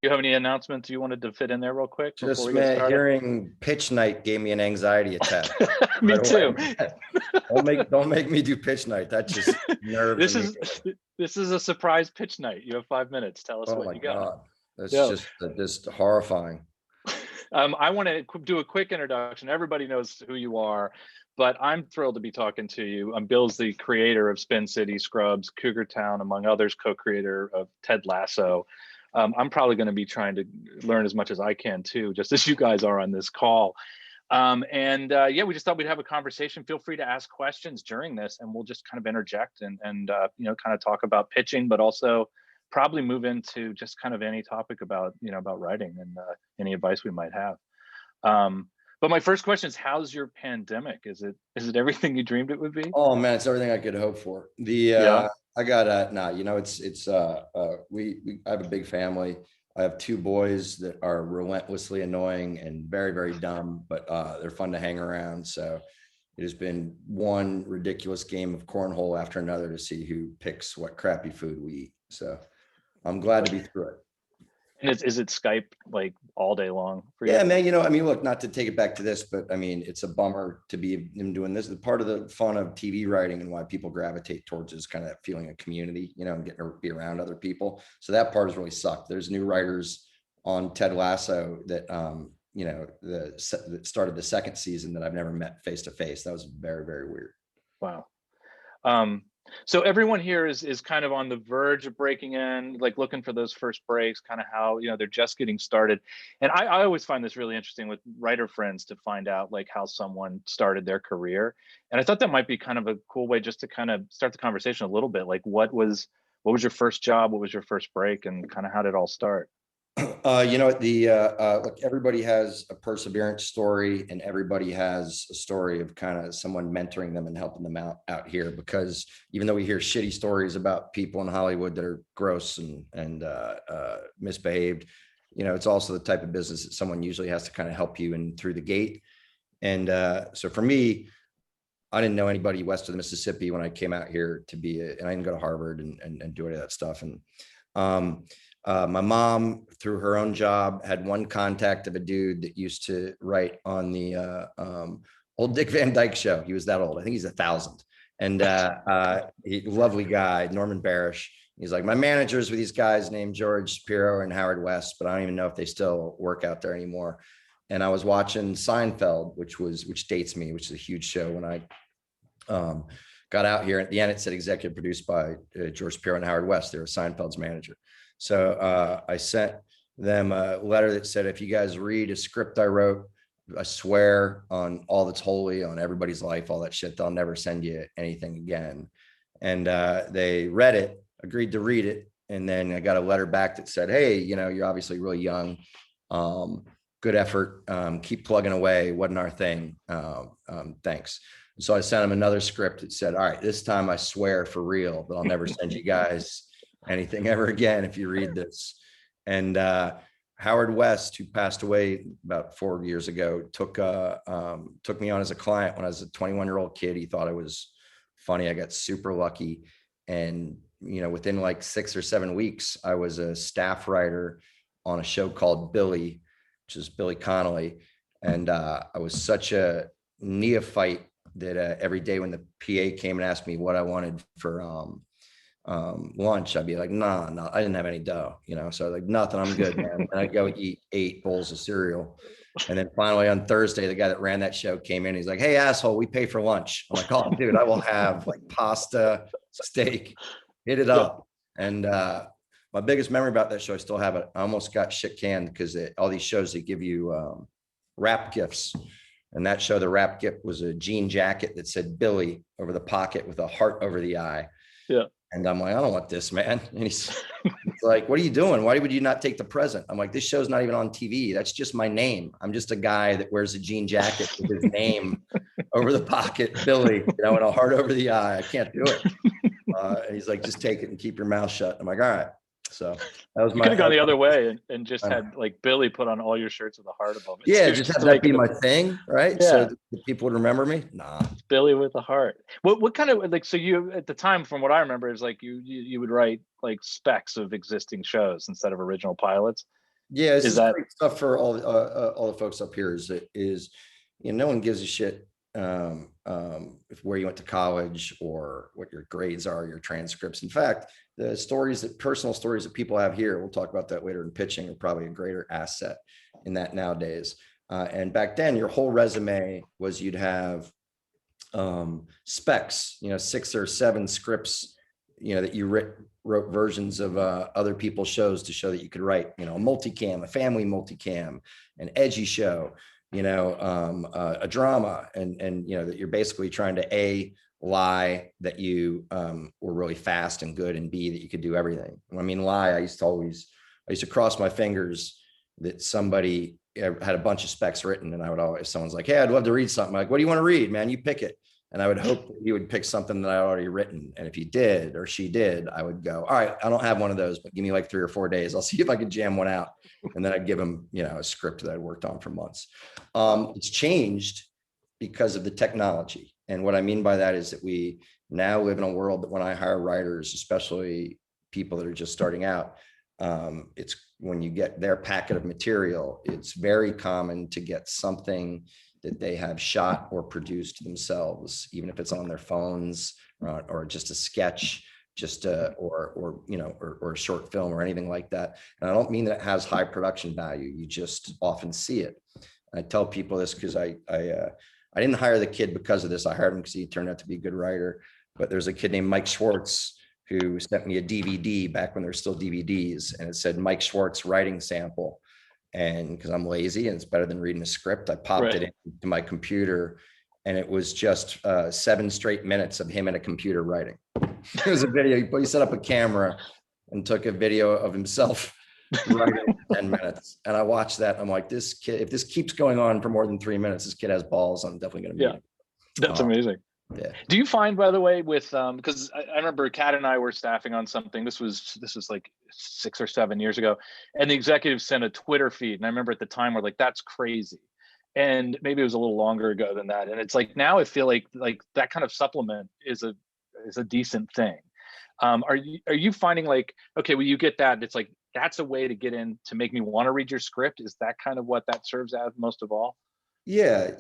You have any announcements you wanted to fit in there real quick before Just we get man, started? hearing pitch night gave me an anxiety attack Me right too. away. Don't make me do pitch night. That just nerves This is immediately. this is a surprise pitch night. You have 5 minutes. Tell us Oh what my you got. God. That's Yeah. just horrifying. I want to do a quick introduction. Everybody knows who you are, but I'm thrilled to be talking to you. Bill's the creator of Spin City, Scrubs, Cougar Town, among others, co-creator of Ted Lasso. I'm probably going to be trying to learn as much as I can too, just as you guys are on this call. Yeah, we just thought we'd have a conversation. Feel free to ask questions during this, and we'll just kind of interject and kind of talk about pitching, but also probably move into just kind of any topic about about writing and any advice we might have. But my first question is, how's your pandemic? Is it everything you dreamed it would be? Oh man, it's everything I could hope for. The Yeah. I got nah, we I have a big family. I have two boys that are relentlessly annoying and very, very dumb, but they're fun to hang around. So it has been one ridiculous game of cornhole after another to see who picks what crappy food we eat. So I'm glad to be through it. And is it Skype like all day long for Yeah, you? man. I mean, look, not to take it back to this, but I mean, it's a bummer to be in doing this. The part of the fun of TV writing and why people gravitate towards is kind of that feeling of community, and getting to be around other people. So that part has really sucked. There's new writers on Ted Lasso that, that started the second season that I've never met face to face. That was very, very weird. Wow. Um, so everyone here is kind of on the verge of breaking in, like looking for those first breaks, kind of how they're just getting started. And I always find this really interesting with writer friends to find out like how someone started their career. And I thought that might be kind of a cool way just to kind of start the conversation a little bit. Like what was your first job? What was your first break? And kind of how did it all start? Look, everybody has a perseverance story, and everybody has a story of kind of someone mentoring them and helping them out here. Because even though we hear shitty stories about people in Hollywood that are gross and misbehaved, it's also the type of business that someone usually has to kind of help you in through the gate. And so for me, I didn't know anybody west of the Mississippi when I came out here and I didn't go to Harvard and do any of that stuff. And um, my mom, through her own job, had one contact of a dude that used to write on the old Dick Van Dyke Show. He was that old. I think he's 1,000. And lovely guy, Norman Barish. He's like, my manager's with these guys named George Shapiro and Howard West, but I don't even know if they still work out there anymore. And I was watching Seinfeld, which dates me, which is a huge show when I got out here. At the end, it said executive produced by George Shapiro and Howard West. They were Seinfeld's manager. So I sent them a letter that said, if you guys read a script I wrote, I swear on all that's holy, on everybody's life, all that shit, they'll never send you anything again. And they read it, agreed to read it. And then I got a letter back that said, hey, you're obviously really young. Good effort. Keep plugging away. Wasn't our thing. Thanks. So I sent him another script that said, all right, this time I swear for real that I'll never send you guys anything ever again if you read this. And Howard West, who passed away about 4 years ago, took me on as a client when I was a 21-year-old kid. He thought I was funny. I got super lucky. And, within like 6 or 7 weeks, I was a staff writer on a show called Billy, which is Billy Connolly. And I was such a neophyte that every day when the PA came and asked me what I wanted for lunch, I'd be like, nah, no, I didn't have any dough, so like, nothing, I'm good, man. And I'd go eat 8 bowls of cereal. And then finally on Thursday, the guy that ran that show came in. He's like, hey, asshole, we pay for lunch. I'm like, oh, dude, I will have like pasta, steak, hit it up. And my biggest memory about that show, I still have it. I almost got shit canned because all these shows, they give you wrap gifts. And that show, the wrap gift was a jean jacket that said Billy over the pocket with a heart over the eye. Yeah. And I'm like, I don't want this, man. And he's like, what are you doing? Why would you not take the present? I'm like, this show's not even on TV. That's just my name. I'm just a guy that wears a jean jacket with his name over the pocket, Billy, and a heart over the eye. I can't do it. And he's like, just take it and keep your mouth shut. I'm like, all right. So that was You could have gone the other way and just had like Billy put on all your shirts with a heart above it. Yeah, too, just have to that make be it my thing, right? Yeah. So the people would remember me. Nah. It's Billy with a heart. What kind of like, so you at the time, from what I remember, is like you would write like specs of existing shows instead of original pilots. Yeah, this Is is that great stuff for all the folks up here. No one gives a shit if where you went to college or what your grades are, your transcripts. In fact, personal stories that people have here, we'll talk about that later in pitching, are probably a greater asset in that nowadays. And back then, your whole resume was you'd have specs, 6 or 7 scripts, that you wrote versions of other people's shows to show that you could write, a multicam, a family multicam, an edgy show, a drama, and that you're basically trying to lie that you were really fast and good, and B, that you could do everything. I mean, lie, I used to cross my fingers that somebody had a bunch of specs written, and I would always, someone's like, hey, I'd love to read something. I'm like, what do you want to read, man? You pick it. And I would hope that you would pick something that I already written. And if he did, or she did, I would go, all right, I don't have one of those, but give me like 3 or 4 days. I'll see if I can jam one out. And then I'd give him, a script that I worked on for months. It's changed because of the technology. And what I mean by that is that we now live in a world that when I hire writers, especially people that are just starting out, it's when you get their packet of material, it's very common to get something that they have shot or produced themselves, even if it's on their phones, or just a sketch, or a short film or anything like that. And I don't mean that it has high production value. You just often see it. I tell people this because I didn't hire the kid because of this. I hired him because he turned out to be a good writer. But there's a kid named Mike Schwartz who sent me a DVD back when there were still DVDs, and it said Mike Schwartz writing sample. And because I'm lazy and it's better than reading a script, I popped it into my computer, and it was just 7 straight minutes of him at a computer writing. It was a video. He set up a camera and took a video of himself writing 10 minutes. And I watched that. I'm like, this kid, if this keeps going on for more than 3 minutes, this kid has balls. I'm definitely going to meet him. That's amazing. Yeah. Do you find, by the way, with because I remember Kat and I were staffing on something. This was like 6 or 7 years ago, and the executive sent a Twitter feed, and I remember at the time we're like, "That's crazy," and maybe it was a little longer ago than that. And it's like now I feel like that kind of supplement is a decent thing. Are you finding like, okay, well, you get that, it's like that's a way to get in to make me want to read your script? Is that kind of what that serves as most of all? Yeah,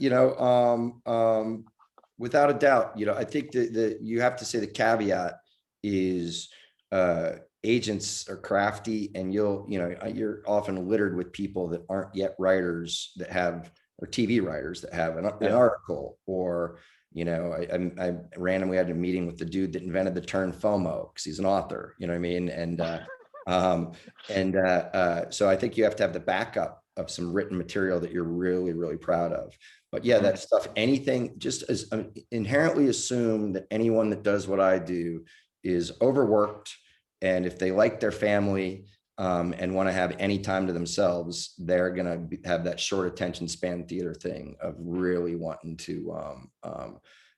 without a doubt, I think that you have to say the caveat is agents are crafty, and you're often littered with people that aren't yet writers that have, or TV writers that have an article, or I randomly had a meeting with the dude that invented the term FOMO because he's an author, you know what I mean? And so I think you have to have the backup of some written material that you're really, really proud of. But yeah, that stuff, anything, just as inherently assume that anyone that does what I do is overworked. And if they like their family and want to have any time to themselves, they're going to have that short attention span theater thing of really wanting to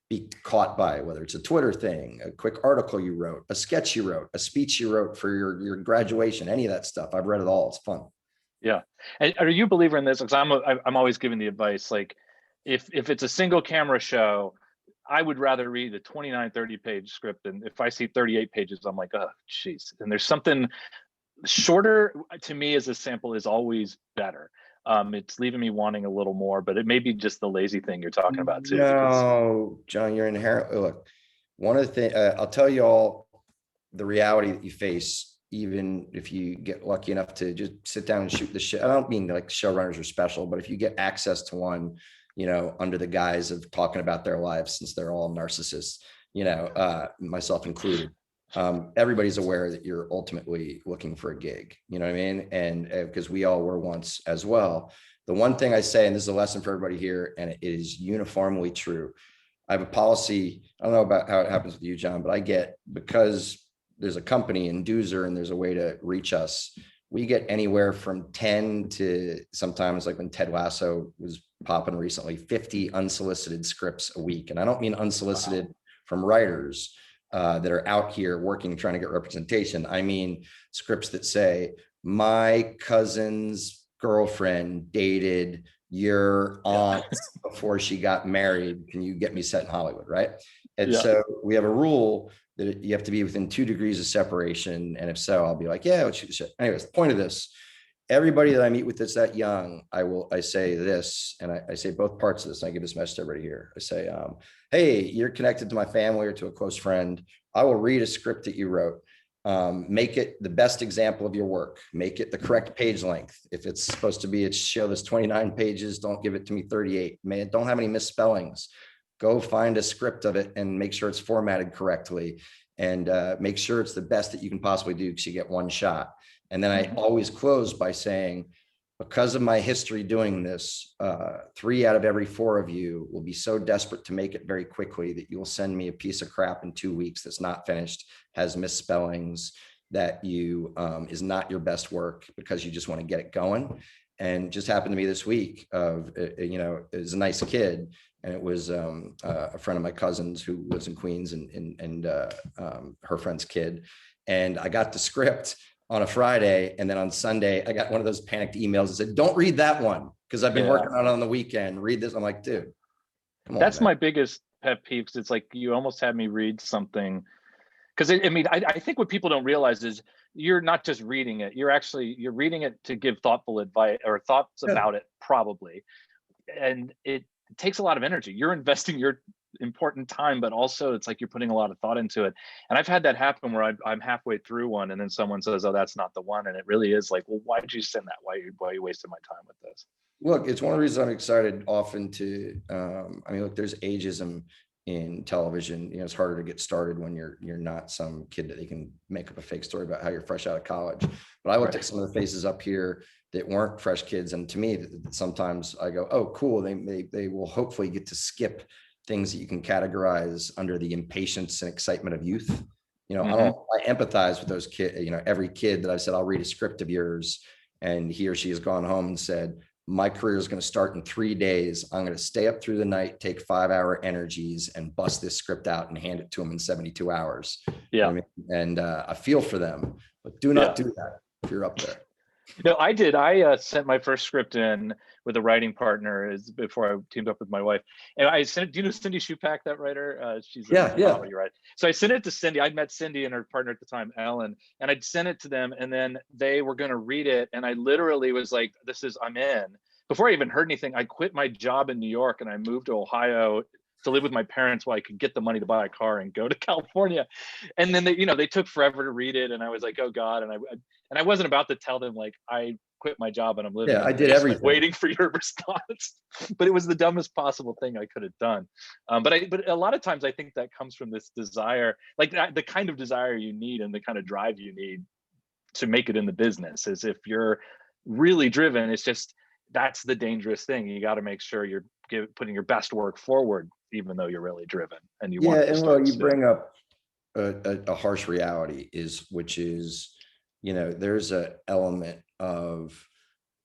be caught by, whether it's a Twitter thing, a quick article you wrote, a sketch you wrote, a speech you wrote for your graduation, any of that stuff. I've read it all. It's fun. Yeah. And are you a believer in this? Because I'm always giving the advice, like if it's a single camera show, I would rather read a 29, 30 page script. And if I see 38 pages, I'm like, oh, geez. And there's something shorter to me as a sample is always better. It's leaving me wanting a little more, but it may be just the lazy thing you're talking about too. No, John, you're inherently, look, one of the things, I'll tell you all the reality that you face, even if you get lucky enough to just sit down and shoot the shit. I don't mean like showrunners are special, but if you get access to one, under the guise of talking about their lives, since they're all narcissists, myself included, everybody's aware that you're ultimately looking for a gig, you know what I mean? And because we all were once as well. The one thing I say, and this is a lesson for everybody here, and it is uniformly true. I have a policy. I don't know about how it happens with you, John, but I get, because there's a company in Doozer and there's a way to reach us, we get anywhere from 10 to sometimes, like when Ted Lasso was popping recently, 50 unsolicited scripts a week. And I don't mean unsolicited from writers that are out here working, trying to get representation. I mean scripts that say, my cousin's girlfriend dated your aunt before she got married. Can you get me set in Hollywood? Right. And so we have a rule that you have to be within 2 degrees of separation. And if so, I'll be like, yeah, let's shoot the shit. Anyways, the point of this everybody that I meet with that's that young, I say this, and I say both parts of this. And I give this message to everybody here. I say, hey, you're connected to my family or to a close friend. I will read a script that you wrote. Make it the best example of your work. Make it the correct page length. If it's supposed to be, it's show this 29 pages, don't give it to me 38. Man, don't have any misspellings. Go find a script of it and make sure it's formatted correctly, and make sure it's the best that you can possibly do, because you get one shot. And then I always close by saying, because of my history doing this, 3 out of every 4 of you will be so desperate to make it very quickly that you will send me a piece of crap in 2 weeks that's not finished, has misspellings, that you is not your best work, because you just want to get it going. And just happened to me this week of, is a nice kid. And it was a friend of my cousin's who lives in Queens, and her friend's kid. And I got the script on a Friday, and then on Sunday I got one of those panicked emails that said, don't read that one, because I've been working on it on the weekend. Read this. I'm like, dude, come on. That's man. my biggest pet peeve, because it's like you almost had me read something. Because I think what people don't realize is you're not just reading it, you're reading it to give thoughtful advice or thoughts about it, probably. And it takes a lot of energy. You're investing your important time, but also it's like you're putting a lot of thought into it. And I've had that happen where I'm halfway through one, and then someone says, oh, that's not the one. And it really is like, well, why did you send that? Why are you wasting my time with this? Look, it's one of the reasons I'm excited often to, look, there's ageism in television. It's harder to get started when you're not some kid that they can make up a fake story about how you're fresh out of college. But I looked at some of the faces up here that weren't fresh kids, and to me, sometimes I go, oh, cool. They will hopefully get to skip things that you can categorize under the impatience and excitement of youth. I empathize with those kids. Every kid that I've said, I'll read a script of yours, and he or she has gone home and said, my career is going to start in 3 days. I'm going to stay up through the night, take 5-hour energies, and bust this script out and hand it to them in 72 hours. Yeah. And I feel for them, but do not do that if you're up there. No, I did. I sent my first script in with a writing partner before I teamed up with my wife. And I sent it, do you know Cindy Shupak, that writer? She's a comedy, right? So I sent it to Cindy. I'd met Cindy and her partner at the time, Ellen, and I'd sent it to them, and then they were going to read it. And I literally was like, I'm in. Before I even heard anything, I quit my job in New York and I moved to Ohio to live with my parents while I could get the money to buy a car and go to California. And then they took forever to read it. And I was like, oh God. And I wasn't about to tell them, like, I quit my job and I'm living. I did everything waiting for your response. But it was the dumbest possible thing I could have done. But a lot of times I think that comes from this desire, like the kind of desire you need and the kind of drive you need to make it in the business. Is if you're really driven, it's just, that's the dangerous thing. You got to make sure you're putting your best work forward, even though you're really driven and you want. And well, you bring up a harsh reality, which is, there's an element of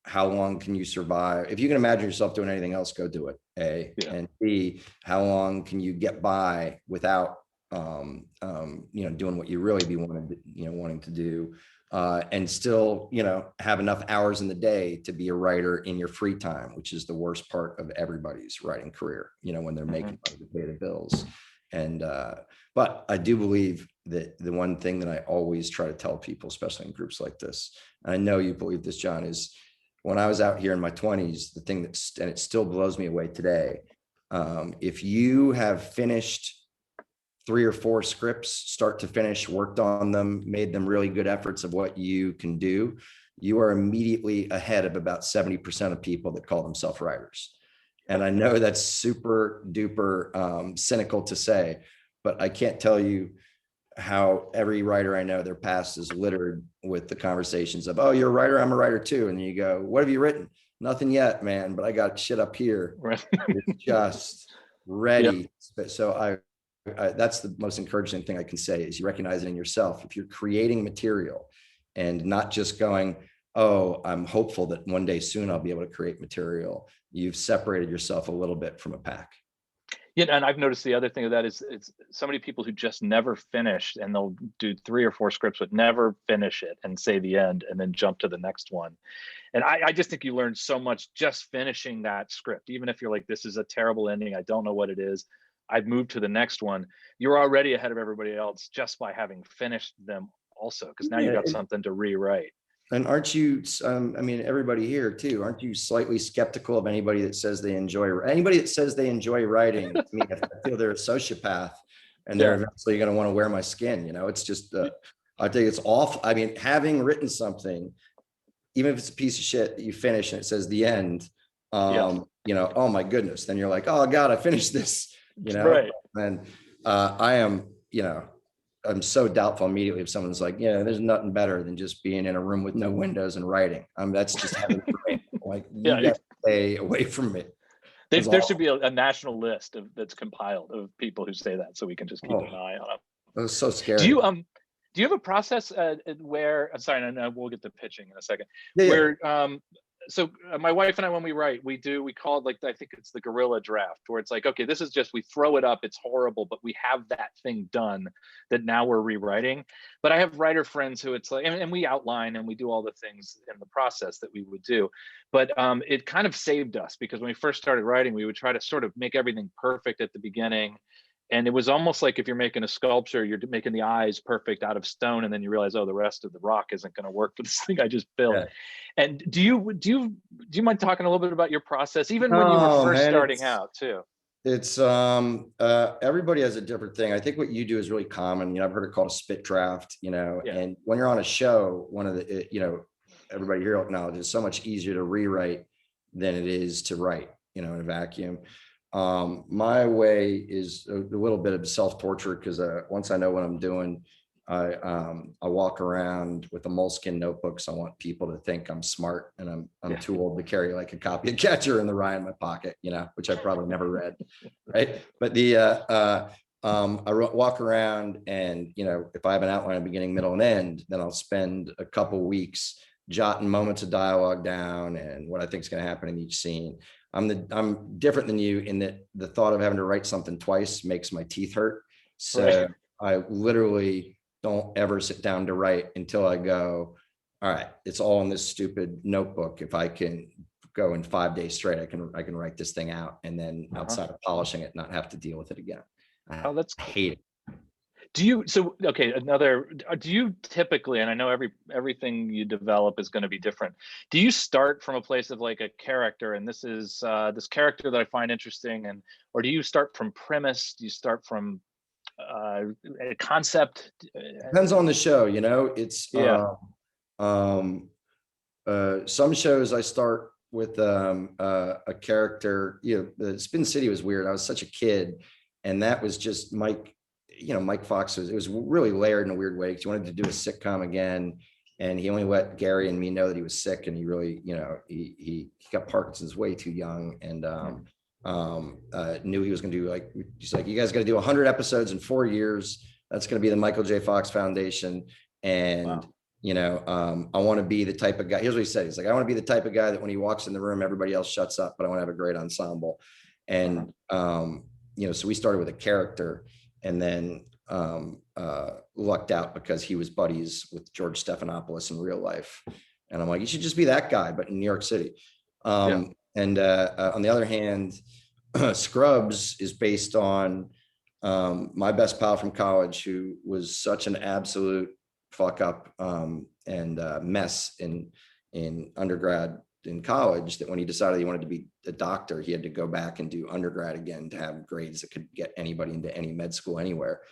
how long can you survive? If you can imagine yourself doing anything else, go do it. A, and B, how long can you get by without, doing what you really be wanting to do, and still, have enough hours in the day to be a writer in your free time, which is the worst part of everybody's writing career, when they're making money to pay the bills. And, but I do believe that the one thing that I always try to tell people, especially in groups like this, and I know you believe this, John, is when I was out here in my 20s, the thing and it still blows me away today. If you have finished 3 or 4 scripts, start to finish, worked on them, made them really good efforts of what you can do, you are immediately ahead of about 70% of people that call themselves writers. And I know that's super duper cynical to say, but I can't tell you how every writer I know, their past is littered with the conversations of, oh, you're a writer, I'm a writer too. And you go, what have you written? Nothing yet, man, but I got shit up here. Right. It's just ready. Yep. So that's the most encouraging thing I can say is you recognize it in yourself. If you're creating material and not just going, oh, I'm hopeful that one day soon I'll be able to create material, you've separated yourself a little bit from a pack. Yeah, and I've noticed the other thing of that is it's so many people who just never finish, and they'll do 3 or 4 scripts but never finish it and say the end and then jump to the next one. And I just think you learn so much just finishing that script. Even if you're like, this is a terrible ending, I don't know what it is, I've moved to the next one. You're already ahead of everybody else just by having finished them also, because now you've got something to rewrite. And aren't you, I mean, everybody here too, aren't you slightly skeptical of anybody that says they anybody that says they enjoy writing? To me, I feel they're a sociopath and they're Yeah. eventually going to want to wear my skin. You know, it's just, I think it's awful. I mean, having written something, even if it's a piece of shit that you finish and it says the end, Yeah. you know, oh my goodness, then you're like, oh God, I finished this, you know, Right. and I am, you know, I'm so doubtful immediately if someone's like, yeah, there's nothing better than just being in a room with no windows and writing. That's just heaven for me. Like, you Yeah. got to stay away from me. That's There should all. be a national list that's compiled of people who say that, so we can just keep Oh, an eye on them. it was so Do scary. you do you have a process where sorry, no, we'll get to pitching in a second, Yeah, yeah. where my wife and I, when we write, we call it, like, I think it's the guerrilla draft, where it's like, okay, this is just, we throw it up, it's horrible, but we have that thing done that now we're rewriting. But I have writer friends who it's like, and we outline and we do all the things in the process that we would do. But it kind of saved us, because when we first started writing, we would try to sort of make everything perfect at the beginning. And it was almost like if you're making a sculpture, you're making the eyes perfect out of stone, and then you realize, oh, the rest of the rock isn't going to work for this thing I just built. Yeah. And do you mind talking a little bit about your process, even when you were Oh first man, starting out too? it's everybody has a different thing. I think what you do is really common. You know, I've heard it called a spit draft, you know, Yeah. and when you're on a show, one of the, you know, everybody here will acknowledge it's so much easier to rewrite than it is to write, you know, in a vacuum. My way is a little bit of self-torture because once I know what I'm doing, I walk around with a moleskin notebook. So I want people to think I'm smart, and I'm Yeah. too old to carry like a copy of Catcher in the Rye in my pocket, you know, which I probably never read. Right. But walk around, and, you know, if I have an outline, beginning, middle, and end, then I'll spend a couple weeks jotting moments of dialogue down and what I think is going to happen in each scene. I'm different than you in that the thought of having to write something twice makes my teeth hurt. So Right. I literally don't ever sit down to write until I go, all right, it's all in this stupid notebook. If I can go in 5 days straight, I can write this thing out, and then outside of polishing it, not have to deal with it again. Oh, that's I cool. hate it. Do you typically, and I know everything you develop is going to be different, do you start from a place of like a character, and this is this character that I find interesting, and or do you start from premise? Do you start from a concept? Depends on the show, you know. It's Yeah. some shows I start with a character. You know, Spin City was weird. I was such a kid, and that was just Mike. You know, Mike Fox it was really layered in a weird way because he wanted to do a sitcom again, and he only let Gary and me know that he was sick, and he really, you know, he got Parkinson's way too young, and knew he was going to do, like, he's like, you guys got to do 100 episodes in 4 years. That's going to be the Michael J. Fox Foundation, and Wow. you know, I want to be the type of guy. Here's what he said. He's like, I want to be the type of guy that when he walks in the room, everybody else shuts up, but I want to have a great ensemble. And you know, so we started with a character, and then lucked out because he was buddies with George Stephanopoulos in real life. And I'm like, you should just be that guy, but in New York City. And on the other hand, Scrubs is based on my best pal from college, who was such an absolute fuck up and mess in undergrad in college, that when he decided he wanted to be a doctor, he had to go back and do undergrad again to have grades that could get anybody into any med school anywhere.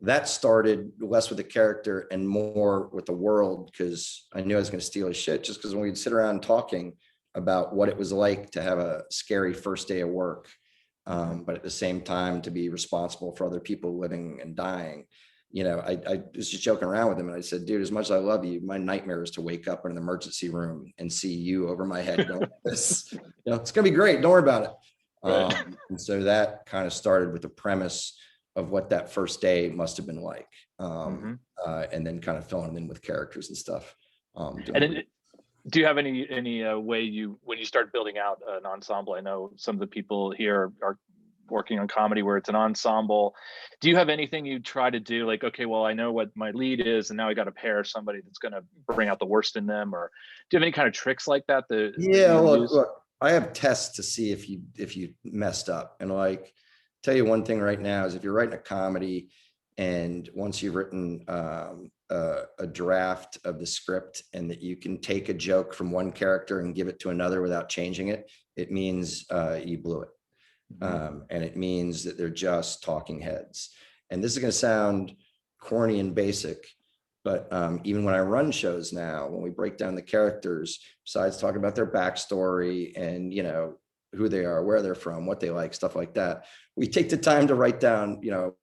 That started less with the character and more with the world, because I knew I was going to steal his shit, just because when we'd sit around talking about what it was like to have a scary first day of work, but at the same time to be responsible for other people living and dying. You know, I was just joking around with him, and I said, dude, as much as I love you, my nightmare is to wake up in an emergency room and see you over my head going, this, you know, it's going to be great. Don't worry about it. Right. And so that kind of started with the premise of what that first day must have been like. And then kind of filling in with characters and stuff. And then, do you have any way you, when you start building out an ensemble? I know some of the people here are working on comedy where it's an ensemble. Do you have anything you try to do, like, okay, well, I know what my lead is, and now I got to pair somebody that's going to bring out the worst in them? Or do you have any kind of tricks like that? Yeah, look, I have tests to see if you messed up. And like, tell you one thing right now is, if you're writing a comedy, and once you've written a draft of the script and that you can take a joke from one character and give it to another without changing it, it means you blew it. And it means that they're just talking heads. And this is going to sound corny and basic, but even when I run shows now, when we break down the characters, besides talking about their backstory and, you know, who they are, where they're from, what they like, stuff like that, we take the time to write down, you know,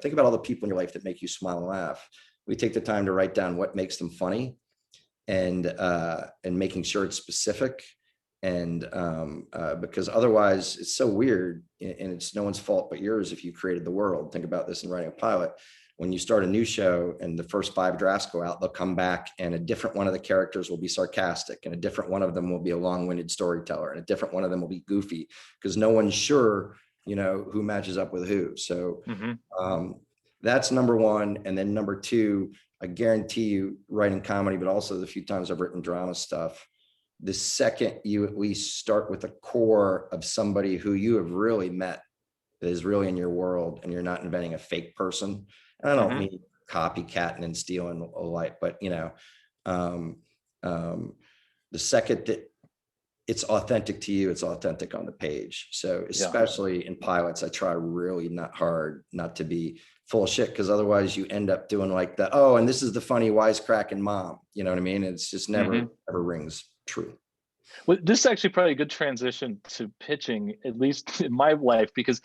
think about all the people in your life that make you smile and laugh. We take the time to write down what makes them funny, and making sure it's specific. And because otherwise it's so weird, and it's no one's fault but yours if you created the world. Think about this in writing a pilot. When you start a new show and the first 5 drafts go out, they'll come back and a different one of the characters will be sarcastic, and a different one of them will be a long-winded storyteller, and a different one of them will be goofy, because no one's sure, you know, who matches up with who. So that's number one. And then number two, I guarantee you, writing comedy, but also the few times I've written drama stuff, the second you at least start with a core of somebody who you have really met, that is really in your world, and you're not inventing a fake person. And I don't mean copycatting and stealing a light, but you know, the second that it's authentic to you, it's authentic on the page. So especially in pilots, I try really not hard not to be full of shit, because otherwise you end up doing like the, oh, and this is the funny wisecracking mom. You know what I mean? It's just never rings true. Well, this is actually probably a good transition to pitching, at least in my life, because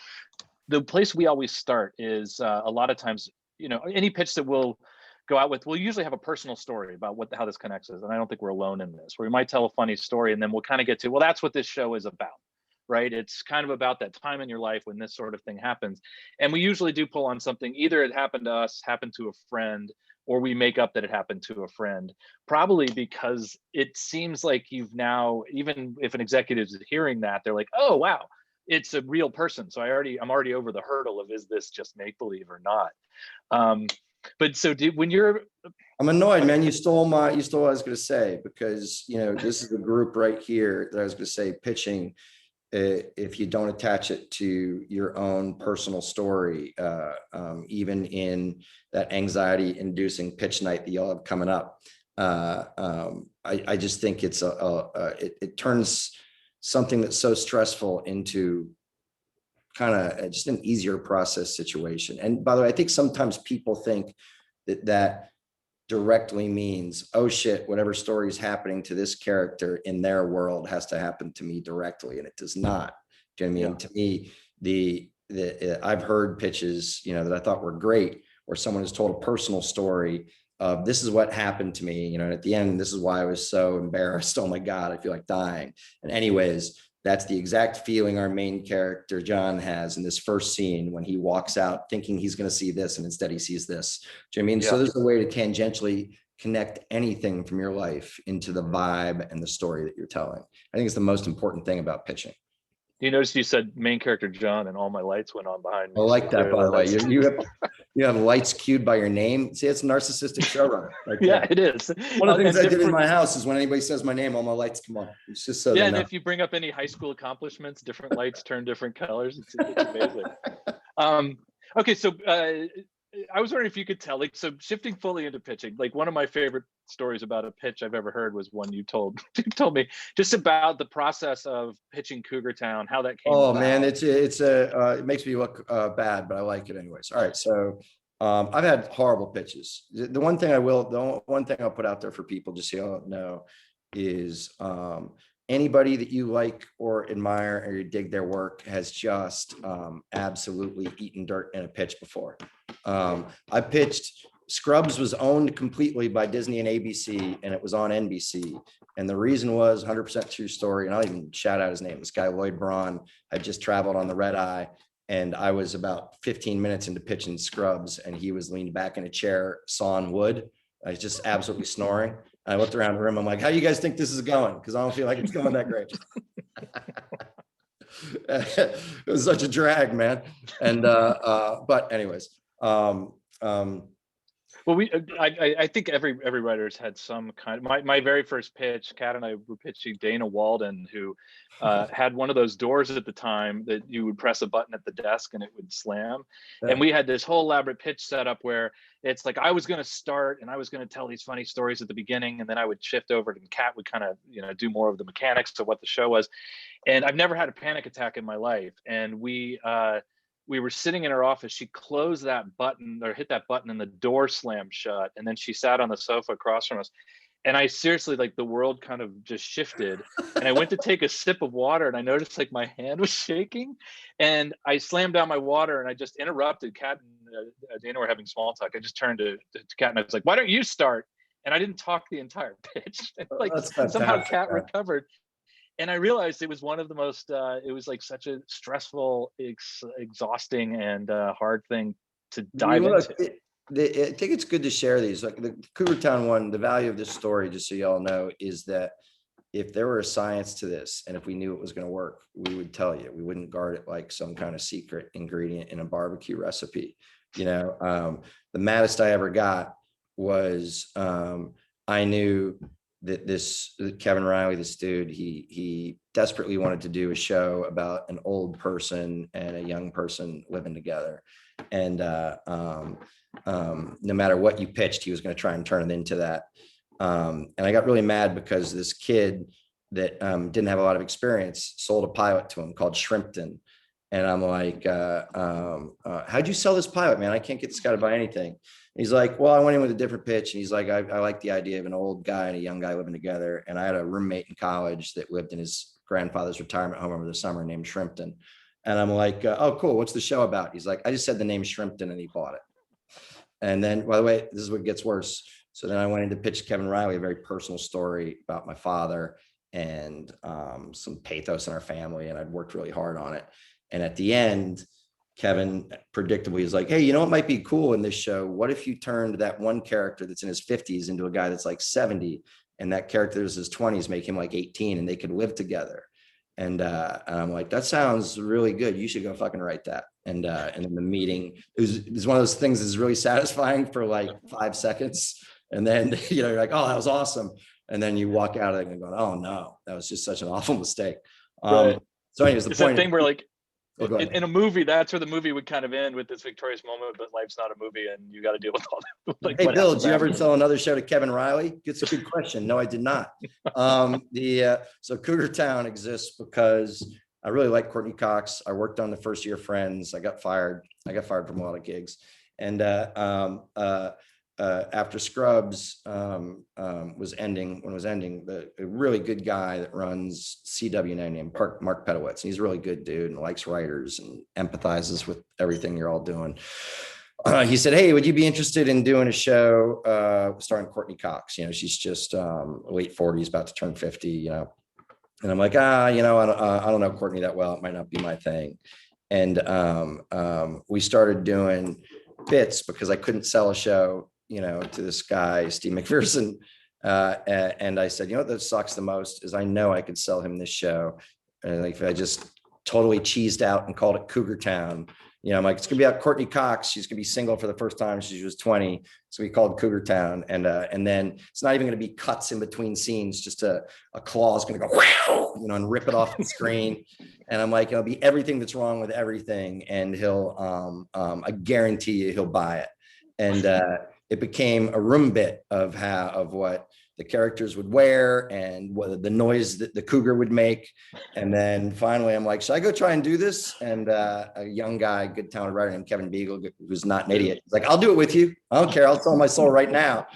the place we always start is a lot of times, you know, any pitch that we'll go out with, we'll usually have a personal story about how this connects us. And I don't think we're alone in this, where we might tell a funny story and then we'll kind of get to, well, that's what this show is about, right? It's kind of about that time in your life when this sort of thing happens. And we usually do pull on something, either it happened to us, happened to a friend, or we make up that it happened to a friend, probably because it seems like you've now, even if an executive is hearing that, they're like, oh, wow, it's a real person. So I'm already over the hurdle of, is this just make believe or not? But so when you're, I'm annoyed, man. You stole what I was going to say, because, you know, this is a group right here that I was going to say pitching. If you don't attach it to your own personal story, even in that anxiety inducing pitch night that you'll have coming up, I just think it's it turns something that's so stressful into kind of just an easier process situation. And by the way, I think sometimes people think that directly means, oh shit, whatever story is happening to this character in their world has to happen to me directly. And it does not. Do you know what I mean? To me, I've heard pitches, you know, that I thought were great, where someone has told a personal story of, this is what happened to me, you know, and at the end, this is why I was so embarrassed. Oh my God, I feel like dying. And anyways, that's the exact feeling our main character, John, has in this first scene when he walks out thinking he's going to see this, and instead he sees this. Do you know what I mean? So there's a way to tangentially connect anything from your life into the vibe and the story that you're telling. I think it's the most important thing about pitching. You notice you said main character John, and all my lights went on behind me. I like that, by the way. You have lights cued by your name. See, it's a narcissistic showrunner. Right? Yeah, it is. One of the things I did in my house is when anybody says my name, all my lights come on. It's just so. Yeah, and if you bring up any high school accomplishments, different lights turn different colors. It's amazing. Okay, so I was wondering if you could tell, like, so shifting fully into pitching, like one of my favorite stories about a pitch I've ever heard was one you told me just about the process of pitching Cougar Town, how that came about. Man, it makes me look bad, but I like it anyways. All right, so I've had horrible pitches. The one thing I'll put out there for people, just so you know, is anybody that you like or admire or you dig their work has just absolutely eaten dirt in a pitch before. I pitched, Scrubs was owned completely by Disney and ABC, and it was on NBC. And the reason was 100% true story. And I'll even shout out his name. This guy, Lloyd Braun, had just traveled on the red eye. And I was about 15 minutes into pitching Scrubs, and he was leaned back in a chair, sawing wood. I was just absolutely snoring. I looked around the room. I'm like, how do you guys think this is going? Because I don't feel like it's going that great. It was such a drag, man. And but anyways, Well, I think every writer's had some kind of, my very first pitch, Kat and I were pitching Dana Walden, who had one of those doors at the time that you would press a button at the desk and it would slam. And we had this whole elaborate pitch setup where it's like I was going to start and I was going to tell these funny stories at the beginning, and then I would shift over and Kat would kind of, do more of the mechanics of what the show was. And I've never had a panic attack in my life. And we were sitting in her office. She closed that button or hit that button and the door slammed shut. And then she sat on the sofa across from us. And I seriously, like, the world kind of just shifted. And I went to take a sip of water and I noticed like my hand was shaking, and I slammed down my water and I just interrupted. Kat and Dana were having small talk. I just turned to Kat and I was like, why don't you start? And I didn't talk the entire pitch. Like, somehow Kat recovered. And I realized it was one of the most, it was like such a stressful, exhausting and hard thing to dive into. I think it's good to share these. Like the Cougar Town one, the value of this story, just so y'all know, is that if there were a science to this and if we knew it was going to work, we would tell you. We wouldn't guard it like some kind of secret ingredient in a barbecue recipe. The maddest I ever got was I knew that Kevin Riley, this dude, he desperately wanted to do a show about an old person and a young person living together. And no matter what you pitched, he was going to try and turn it into that. And I got really mad because this kid that didn't have a lot of experience sold a pilot to him called Shrimpton. And I'm like, how'd you sell this pilot, man? I can't get this guy to buy anything. He's like, well, I went in with a different pitch. And he's like, I like the idea of an old guy and a young guy living together. And I had a roommate in college that lived in his grandfather's retirement home over the summer named Shrimpton. And I'm like, oh, cool. What's the show about? He's like, I just said the name Shrimpton and he bought it. And then, by the way, this is what gets worse. So then I went in to pitch Kevin Riley, a very personal story about my father and some pathos in our family. And I'd worked really hard on it. And at the end, Kevin predictably is like, hey, you know what might be cool in this show? What if you turned that one character that's in his 50s into a guy that's like 70, and that character that's in his 20s make him like 18 and they could live together? And I'm like, that sounds really good. You should go fucking write that. And in the meeting, it was one of those things that's really satisfying for like 5 seconds. And then, you're like, oh, that was awesome. And then you walk out of it and going, oh no, that was just such an awful mistake. Right. So anyways, the point thing where like, in a movie, that's where the movie would kind of end, with this victorious moment, but life's not a movie and you got to deal with all that. Like, hey, Bill, did you ever sell another show to Kevin Riley? It's a good question. No, I did not. So Cougar Town exists because I really like Courtney Cox. I worked on the first year Friends. I got fired from a lot of gigs. And after Scrubs was ending, a really good guy that runs CW now named Mark Pedowitz. And he's a really good dude and likes writers and empathizes with everything you're all doing. He said, hey, would you be interested in doing a show starring Courtney Cox? She's just late 40s, about to turn 50, And I'm like, I don't know Courtney that well. It might not be my thing. And we started doing bits because I couldn't sell a show to this guy, Steve McPherson. And I said, what that sucks the most is I know I could sell him this show. And like, if I just totally cheesed out and called it Cougar Town, I'm like, it's gonna be about Courtney Cox. She's gonna be single for the first time since she was 20. So we called Cougar Town. And then it's not even gonna be cuts in between scenes, just a claw is gonna go, and rip it off the screen. And I'm like, it'll be everything that's wrong with everything. And he'll, I guarantee you he'll buy it. And it became a room bit of what the characters would wear and what the noise that the cougar would make. And then finally I'm like, should I go try and do this? And a young guy, good talented writer named Kevin Beagle, who's not an idiot, he's like, I'll do it with you. I don't care. I'll sell my soul right now.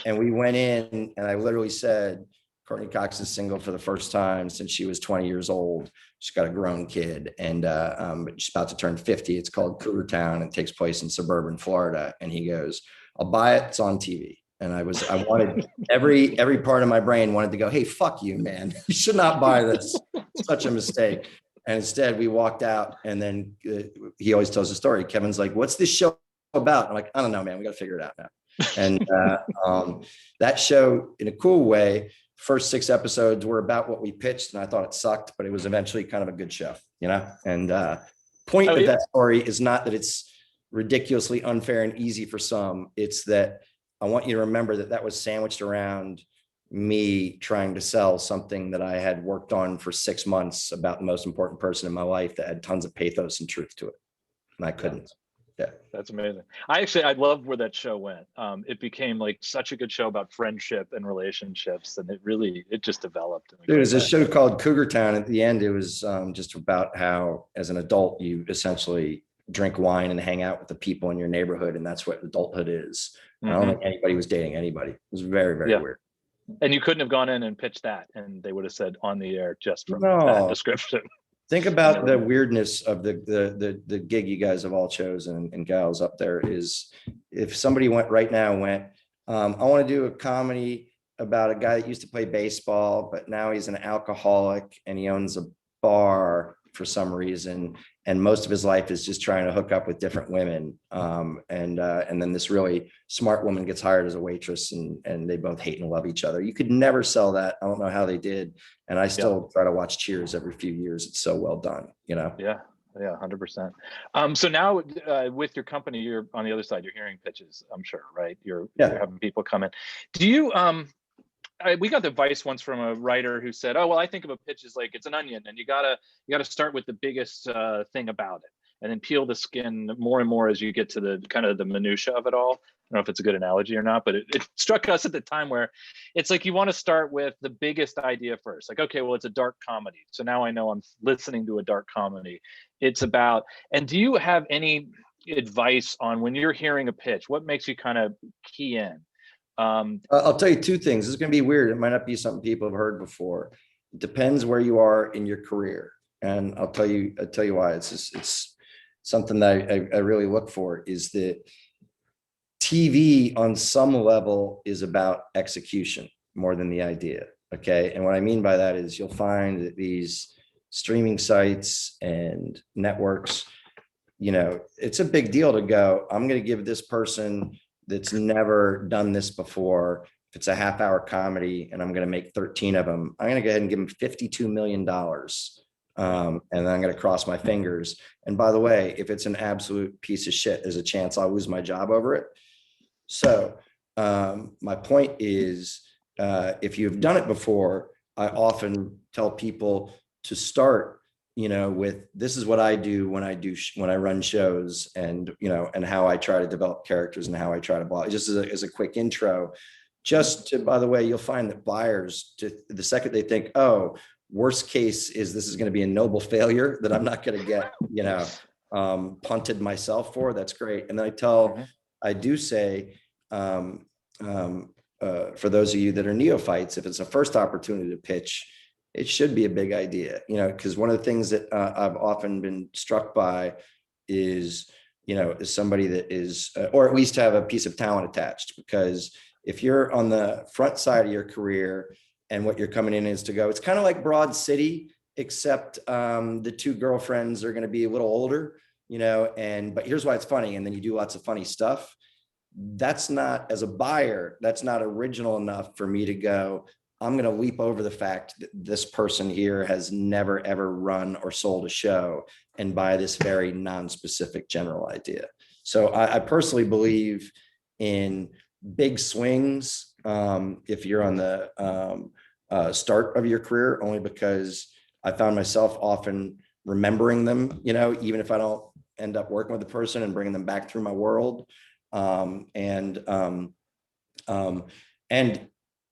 And we went in and I literally said, Courtney Cox is single for the first time since she was 20 years old. She's got a grown kid and she's about to turn 50. It's called Cougar Town and takes place in suburban Florida. And he goes, I'll buy it. It's on TV. And I wanted every part of my brain wanted to go, hey, fuck you, man. You should not buy this. It's such a mistake. And instead we walked out and then he always tells a story. Kevin's like, what's this show about? I'm like, I don't know, man. We got to figure it out now. And that show, in a cool way, first 6 episodes were about what we pitched. And I thought it sucked, but it was eventually kind of a good show, And point of that story is not that it's ridiculously unfair and easy for some. It's that I want you to remember that that was sandwiched around me trying to sell something that I had worked on for 6 months about the most important person in my life that had tons of pathos and truth to it. And I couldn't. Yeah. That's amazing. I loved where that show went. It became like such a good show about friendship and relationships, and it just developed. There was a show called Cougar Town. At the end, it was just about how, as an adult, you essentially drink wine and hang out with the people in your neighborhood, and that's what adulthood is. I don't think anybody was dating anybody. It was very, very weird. And you couldn't have gone in and pitched that, and they would have said on the air just from that description. Think about the weirdness of the gig you guys have all chosen and gals up there. Is if somebody went right now I want to do a comedy about a guy that used to play baseball, but now he's an alcoholic and he owns a bar for some reason, and most of his life is just trying to hook up with different women. And then this really smart woman gets hired as a waitress, and they both hate and love each other. You could never sell that. I don't know how they did. And I still try to watch Cheers every few years. It's so well done, you know? Yeah. 100%. So now with your company, you're on the other side, you're hearing pitches, I'm sure, right? You're having people come in. Do you, we got the advice once from a writer who said, "Oh, well, I think of a pitch as like it's an onion, and you gotta start with the biggest thing about it, and then peel the skin more and more as you get to the kind of the minutia of it all." I don't know if it's a good analogy or not, but it struck us at the time where it's like you want to start with the biggest idea first. Like, okay, well, it's a dark comedy, so now I know I'm listening to a dark comedy. It's about, and do you have any advice on when you're hearing a pitch, what makes you kind of key in? I'll tell you two things. This is going to be weird. It might not be something people have heard before. It depends where you are in your career, and I'll tell you why. It's something that I really look for, is that TV on some level is about execution more than the idea. Okay, and what I mean by that is you'll find that these streaming sites and networks, it's a big deal to go, I'm going to give this person that's never done this before, if it's a half-hour comedy and I'm going to make 13 of them, I'm going to go ahead and give them $52 million. And then I'm going to cross my fingers. And by the way, if it's an absolute piece of shit, there's a chance I'll lose my job over it. So my point is, if you've done it before, I often tell people to start with, this is what I do when I run shows, and and how I try to develop characters and how I try to block, just as a quick intro. By the way, you'll find that buyers, the second they think, oh, worst case is this is going to be a noble failure that I'm not going to get punted myself for, that's great. And then I do say, for those of you that are neophytes, if it's a first opportunity to pitch, it should be a big idea, because one of the things that I've often been struck by is, is somebody that is, or at least have a piece of talent attached. Because if you're on the front side of your career and what you're coming in is to go, it's kind of like Broad City, except the two girlfriends are going to be a little older, but here's why it's funny. And then you do lots of funny stuff. That's not, as a buyer, that's not original enough for me to go, I'm going to leap over the fact that this person here has never, ever run or sold a show and buy this very non-specific general idea. So I personally believe in big swings if you're on the start of your career, only because I found myself often remembering them, even if I don't end up working with the person, and bringing them back through my world. And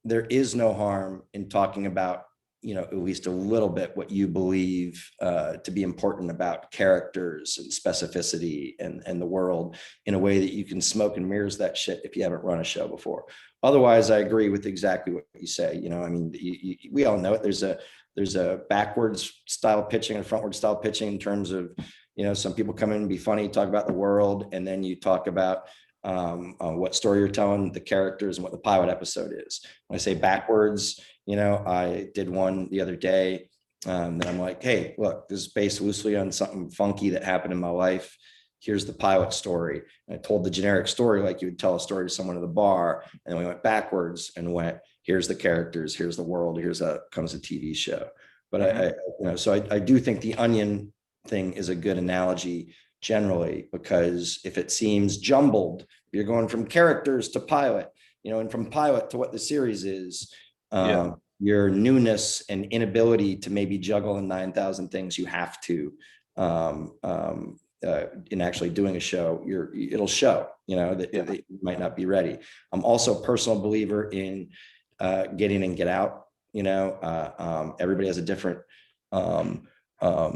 there is no harm in talking about, at least a little bit, what you believe to be important about characters and specificity and the world, in a way that you can smoke and mirrors that shit if you haven't run a show before. Otherwise, I agree with exactly what you say. We all know it. There's a backwards style pitching and frontward style pitching, in terms of, some people come in and be funny, talk about the world, and then you talk about what story you're telling, the characters, and what the pilot episode is. When I say backwards, I did one the other day that I'm like, hey, look, this is based loosely on something funky that happened in my life. Here's the pilot story. And I told the generic story like you would tell a story to someone at the bar. And then we went backwards and went, here's the characters, here's the world, here's how it comes a TV show. But I do think the onion thing is a good analogy generally, because if it seems jumbled, you're going from characters to pilot, you know, and from pilot to what the series is, Yeah. your newness and inability to maybe juggle in 9,000 things you have to, in actually doing a show, it'll show, you know, that, Yeah. that you might not be ready. I'm also a personal believer in get in and get out. You know, everybody has a different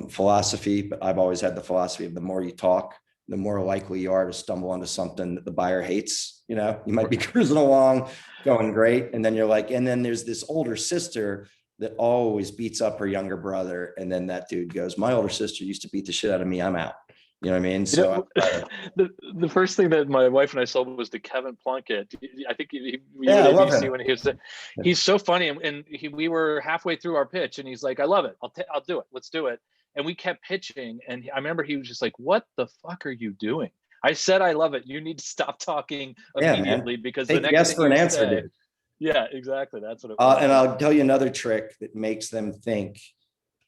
philosophy, but I've always had the philosophy of the more you talk, the more likely you are to stumble onto something that the buyer hates. You know, you might be cruising along, going great, and then you're like, and then there's this older sister that always beats up her younger brother, and then that dude goes, "My older sister used to beat the shit out of me. I'm out." You know what I mean? You So know, the first thing that my wife and I saw was the Kevin Plunkett. I think you yeah, at I love ABC him. when he was. He's so funny, and we were halfway through our pitch, and he's like, "I love it. I'll do it. Let's do it." And we kept pitching, and I remember he was just like, "What the fuck are you doing?" I said, "I love it. You need to stop talking Yeah, man. immediately because the Take next yes thing for an you answer, say." dude. Yeah, exactly. That's what it was. And I'll tell you another trick that makes them think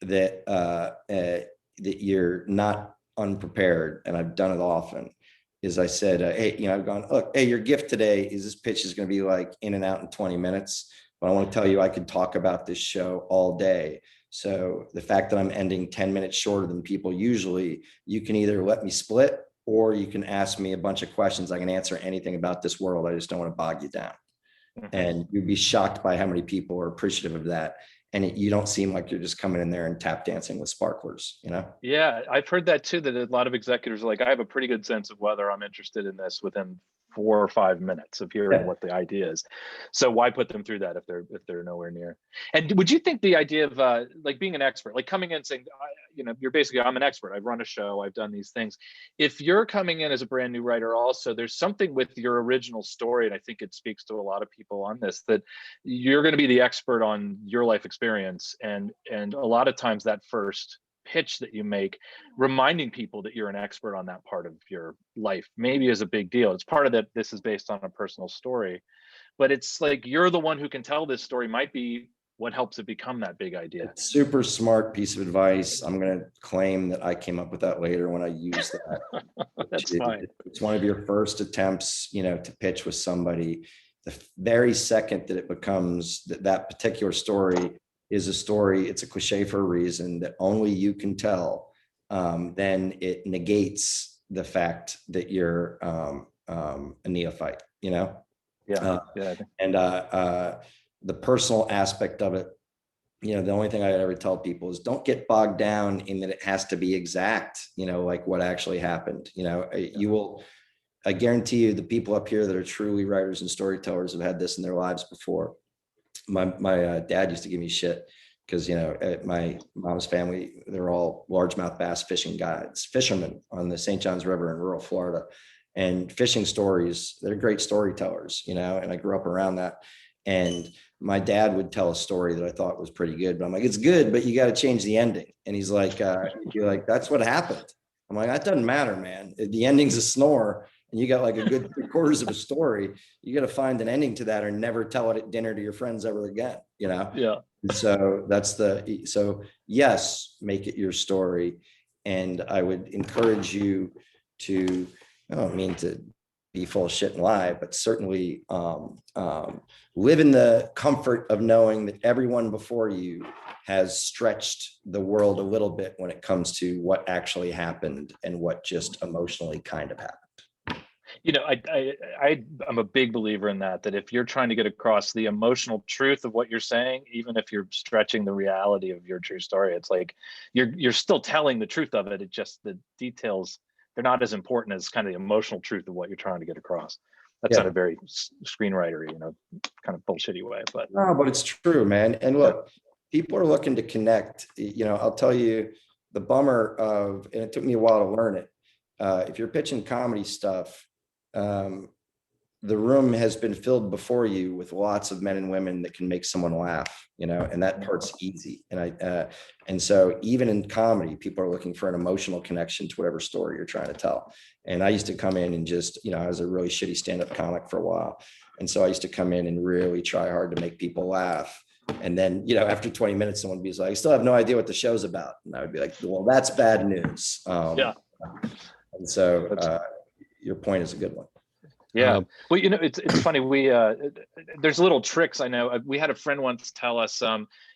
that that you're not unprepared, and I've done it often. Is I said, hey, you know, I've gone, look, hey, your gift today is this pitch is going to be like in and out in 20 minutes, but I want to tell you I could talk about this show all day. So the fact that I'm ending 10 minutes shorter than people usually, you can either let me split or you can ask me a bunch of questions. I can answer anything about this world. I just don't want to bog you down. And you'd be shocked by how many people are appreciative of that. And you don't seem like you're just coming in there and tap dancing with sparklers, you know? Yeah, I've heard that too, that a lot of executives are like, I have a pretty good sense of whether I'm interested in this within 4 or 5 minutes of hearing Yeah. what the idea is. So why put them through that if they're nowhere near? And would you think the idea of like being an expert, like coming in saying, you know, you're basically, I'm an expert, I've run a show, I've done these things. If you're coming in as a brand new writer also, there's something with your original story, and I think it speaks to a lot of people on this, that you're going to be the expert on your life experience. And a lot of times that first pitch that you make, reminding people that you're an expert on that part of your life maybe is a big deal. It's part of that. This is based on a personal story, but it's like you're the one who can tell this story might be what helps it become that big idea. Super smart piece of advice. I'm going to claim that I came up with that later when I used that. That's fine. It's one of your first attempts, you know, to pitch with somebody. The very second that it becomes that particular story is a story, it's a cliche for a reason that only you can tell, then it negates the fact that you're a neophyte, you know? Yeah. Yeah. And the personal aspect of it, you know, the only thing I ever tell people is don't get bogged down in that it has to be exact, you know, like what actually happened. You know, you will, I guarantee you the people up here that are truly writers and storytellers have had this in their lives before. My dad used to give me shit because, you know, at my mom's family, they're all largemouth bass fishing guides, fishermen on the St. Johns River in rural Florida. And fishing stories, they're great storytellers, you know, and I grew up around that. And my dad would tell a story that I thought was pretty good, but I'm like, it's good, but you got to change the ending. And he's like, you're like, that's what happened. I'm like, that doesn't matter, man. The ending's a snore. And you got like a good 3/4 of a story. You got to find an ending to that or never tell it at dinner to your friends ever again, you know? Yeah. And so so yes, make it your story. And I would encourage you to, I don't mean to be full of shit and lie, but certainly live in the comfort of knowing that everyone before you has stretched the world a little bit when it comes to what actually happened and what just emotionally kind of happened. You know, I'm a big believer in that if you're trying to get across the emotional truth of what you're saying, even if you're stretching the reality of your true story, it's like you're still telling the truth of it. It just, the details, they're not as important as kind of the emotional truth of what you're trying to get across. That's not a very screenwriter, you know, kind of bullshitty way, but no, but it's true, man. And look, people are looking to connect. You know, I'll tell you the bummer of, and it took me a while to learn it. If you're pitching comedy stuff, the room has been filled before you with lots of men and women that can make someone laugh, you know, and that part's easy. And so even in comedy, people are looking for an emotional connection to whatever story you're trying to tell. And I used to come in and just, you know, I was a really shitty stand-up comic for a while. And so I used to come in and really try hard to make people laugh. And then, you know, after 20 minutes, someone would be like, I still have no idea what the show's about. And I would be like, well, that's bad news. yeah. And so your point is a good one. Yeah. Well, it's funny. There's little tricks. I know we had a friend once tell us,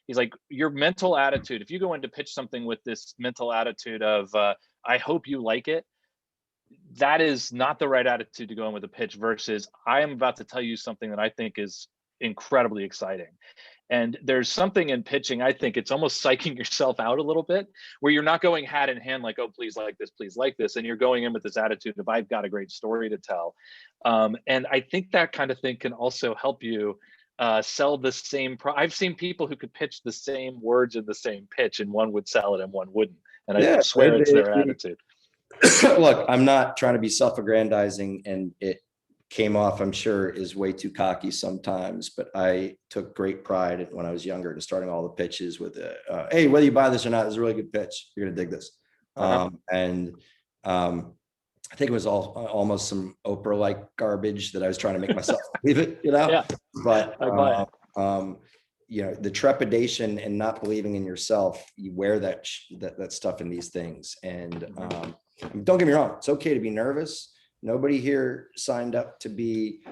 he's like, your mental attitude, if you go in to pitch something with this mental attitude of, I hope you like it, that is not the right attitude to go in with a pitch versus I am about to tell you something that I think is incredibly exciting. And there's something in pitching, I think it's almost psyching yourself out a little bit, where you're not going hand in hand like, oh, please like this, please like this. And you're going in with this attitude of, I've got a great story to tell. And I think that kind of thing can also help you sell the same. I've seen people who could pitch the same words in the same pitch, and one would sell it and one wouldn't. And I swear it's their attitude. Look, I'm not trying to be self-aggrandizing, and it came off, I'm sure, is way too cocky sometimes, but I took great pride when I was younger in starting all the pitches with hey, whether you buy this or not, this is a really good pitch. You're gonna dig this. I think it was almost some Oprah-like garbage that I was trying to make myself believe it, Yeah. But the trepidation and not believing in yourself, you wear that stuff in these things. And don't get me wrong, it's okay to be nervous. Nobody here signed up to be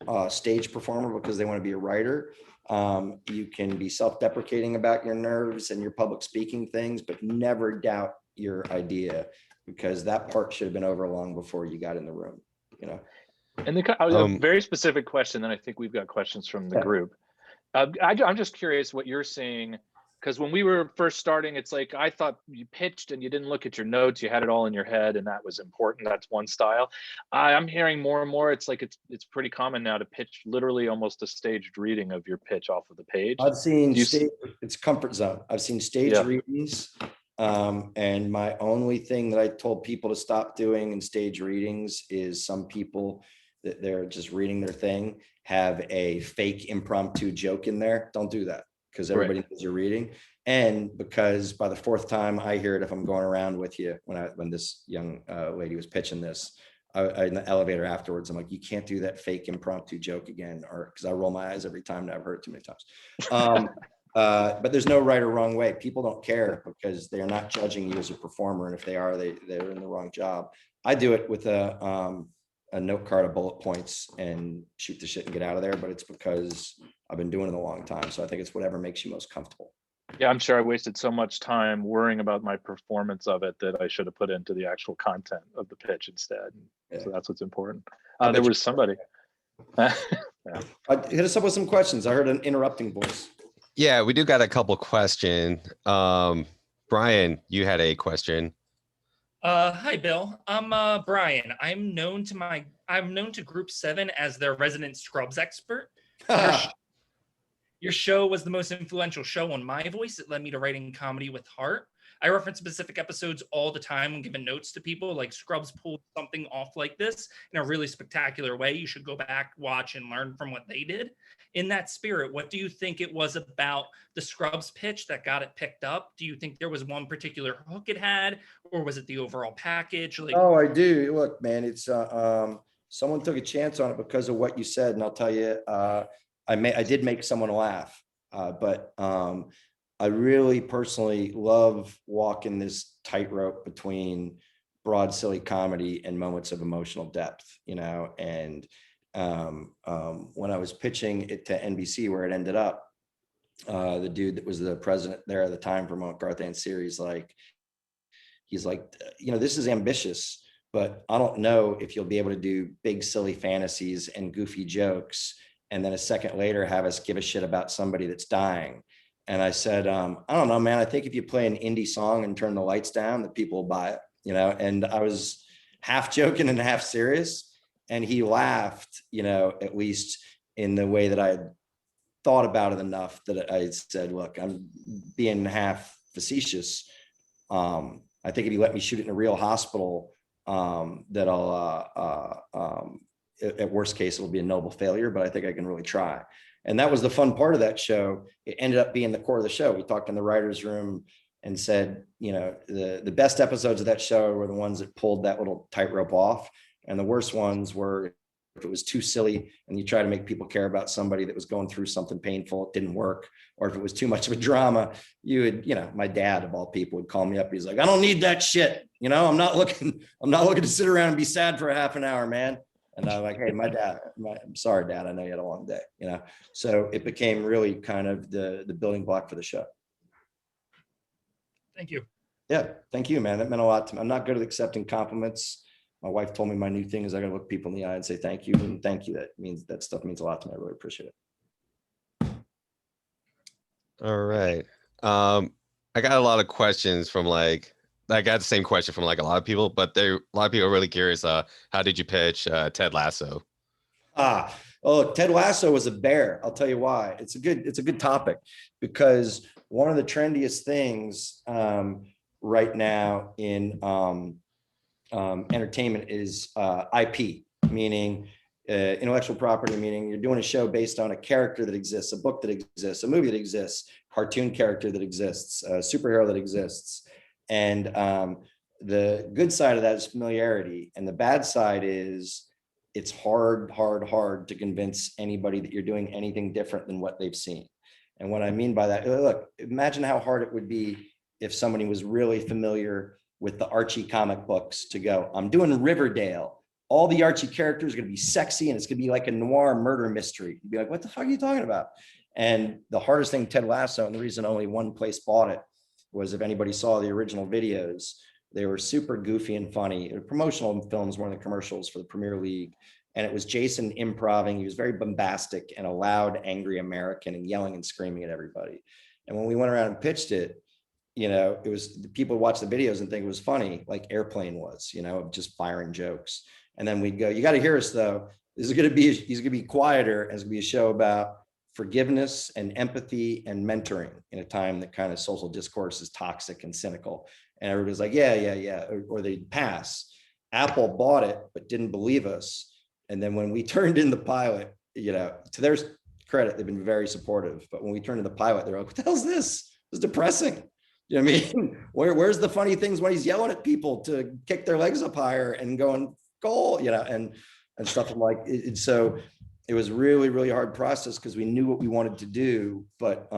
a stage performer because they want to be a writer. You can be self-deprecating about your nerves and your public speaking things, but never doubt your idea, because that part should have been over long before you got in the room, And a very specific question, then I think we've got questions from the group. I'm just curious what you're seeing, because when we were first starting, it's like, I thought you pitched and you didn't look at your notes, you had it all in your head, and that was important. That's one style. I'm hearing more and more, it's like, it's pretty common now to pitch literally almost a staged reading of your pitch off of the page. I've seen it's comfort zone. I've seen stage readings. And my only thing that I told people to stop doing in stage readings is some people that they're just reading their thing have a fake impromptu joke in there. Don't do that, because everybody knows you're reading. And because by the fourth time I hear it, if I'm going around with you, when this young lady was pitching this, I in the elevator afterwards, I'm like, you can't do that fake impromptu joke again, or because I roll my eyes every time and I've heard it too many times. But there's no right or wrong way. People don't care because they're not judging you as a performer. And if they are, they're in the wrong job. I do it with a note card of bullet points and shoot the shit and get out of there. But it's because I've been doing it a long time. So I think it's whatever makes you most comfortable. Yeah, I'm sure I wasted so much time worrying about my performance of it that I should have put into the actual content of the pitch instead. So that's what's important. There was somebody. Hit us up with some questions. I heard an interrupting voice. Yeah, we do got a couple questions. Brian, you had a question. Hi, Bill. I'm Brian. I'm known to Group 7 as their resident Scrubs expert. Your show was the most influential show on my voice. It led me to writing comedy with heart. I reference specific episodes all the time when giving notes to people, like Scrubs pulled something off like this in a really spectacular way. You should go back, watch, and learn from what they did. In that spirit, what do you think it was about the Scrubs pitch that got it picked up? Do you think there was one particular hook it had, or was it the overall package? Oh, I do. Look, man, it's someone took a chance on it because of what you said, and I'll tell you, I did make someone laugh, but I really personally love walking this tightrope between broad, silly comedy and moments of emotional depth, and when I was pitching it to NBC, where it ended up, the dude that was the president there at the time for Garth Anseri, he's like, this is ambitious, but I don't know if you'll be able to do big, silly fantasies and goofy jokes, and then a second later have us give a shit about somebody that's dying. And I said, I don't know, man. I think if you play an indie song and turn the lights down, that people will buy it, and I was half joking and half serious. And he laughed, at least in the way that I had thought about it enough that I said, look, I'm being half facetious. I think if you let me shoot it in a real hospital, that I'll, at worst case, it'll be a noble failure, but I think I can really try. And that was the fun part of that show. It ended up being the core of the show. We talked in the writer's room and said, the best episodes of that show were the ones that pulled that little tightrope off. And the worst ones were if it was too silly and you try to make people care about somebody that was going through something painful, it didn't work. Or if it was too much of a drama, you would, my dad of all people would call me up. He's like, I don't need that shit. I'm not looking to sit around and be sad for a half an hour, man. And I'm like, hey, I'm sorry, Dad, I know you had a long day, you know? So it became really kind of the building block for the show. Thank you. Yeah, thank you, man. That meant a lot to me. I'm not good at accepting compliments. My wife told me my new thing is I gotta look people in the eye and say thank you, and thank you. That stuff means a lot to me. I really appreciate it. All right. I got a lot of questions from I got the same question from like a lot of people, but a lot of people are really curious. How did you pitch Ted Lasso? Oh, Ted Lasso was a bear. I'll tell you why. It's a good topic because one of the trendiest things right now in entertainment is IP, meaning intellectual property, meaning you're doing a show based on a character that exists, a book that exists, a movie that exists, cartoon character that exists, a superhero that exists. And the good side of that is familiarity. And the bad side is it's hard to convince anybody that you're doing anything different than what they've seen. And what I mean by that, look, imagine how hard it would be if somebody was really familiar with the Archie comic books to go, I'm doing Riverdale. All the Archie characters are going to be sexy and it's going to be like a noir murder mystery. You'd be like, what the fuck are you talking about? And the hardest thing, Ted Lasso, and the reason only one place bought it was if anybody saw the original videos, they were super goofy and funny. Promotional films more than commercials for the Premier League. And it was Jason improving. He was very bombastic and a loud, angry American and yelling and screaming at everybody. And when we went around and pitched it, you know, it was people watch the videos and think it was funny, like Airplane was, you know, just firing jokes. And then we'd go, you got to hear us though. He's going to be quieter, and it's going to be a show about forgiveness and empathy and mentoring in a time that kind of social discourse is toxic and cynical. And everybody's like, yeah. Or they'd pass. Apple bought it, but didn't believe us. And then when we turned in the pilot, you know, to their credit, they've been very supportive. But when we turned in the pilot, they're like, what the hell's this? It's depressing. You know what I mean? Where's the funny things when he's yelling at people to kick their legs up higher and going goal, you know, and stuff like it. So it was really hard process because we knew what we wanted to do, but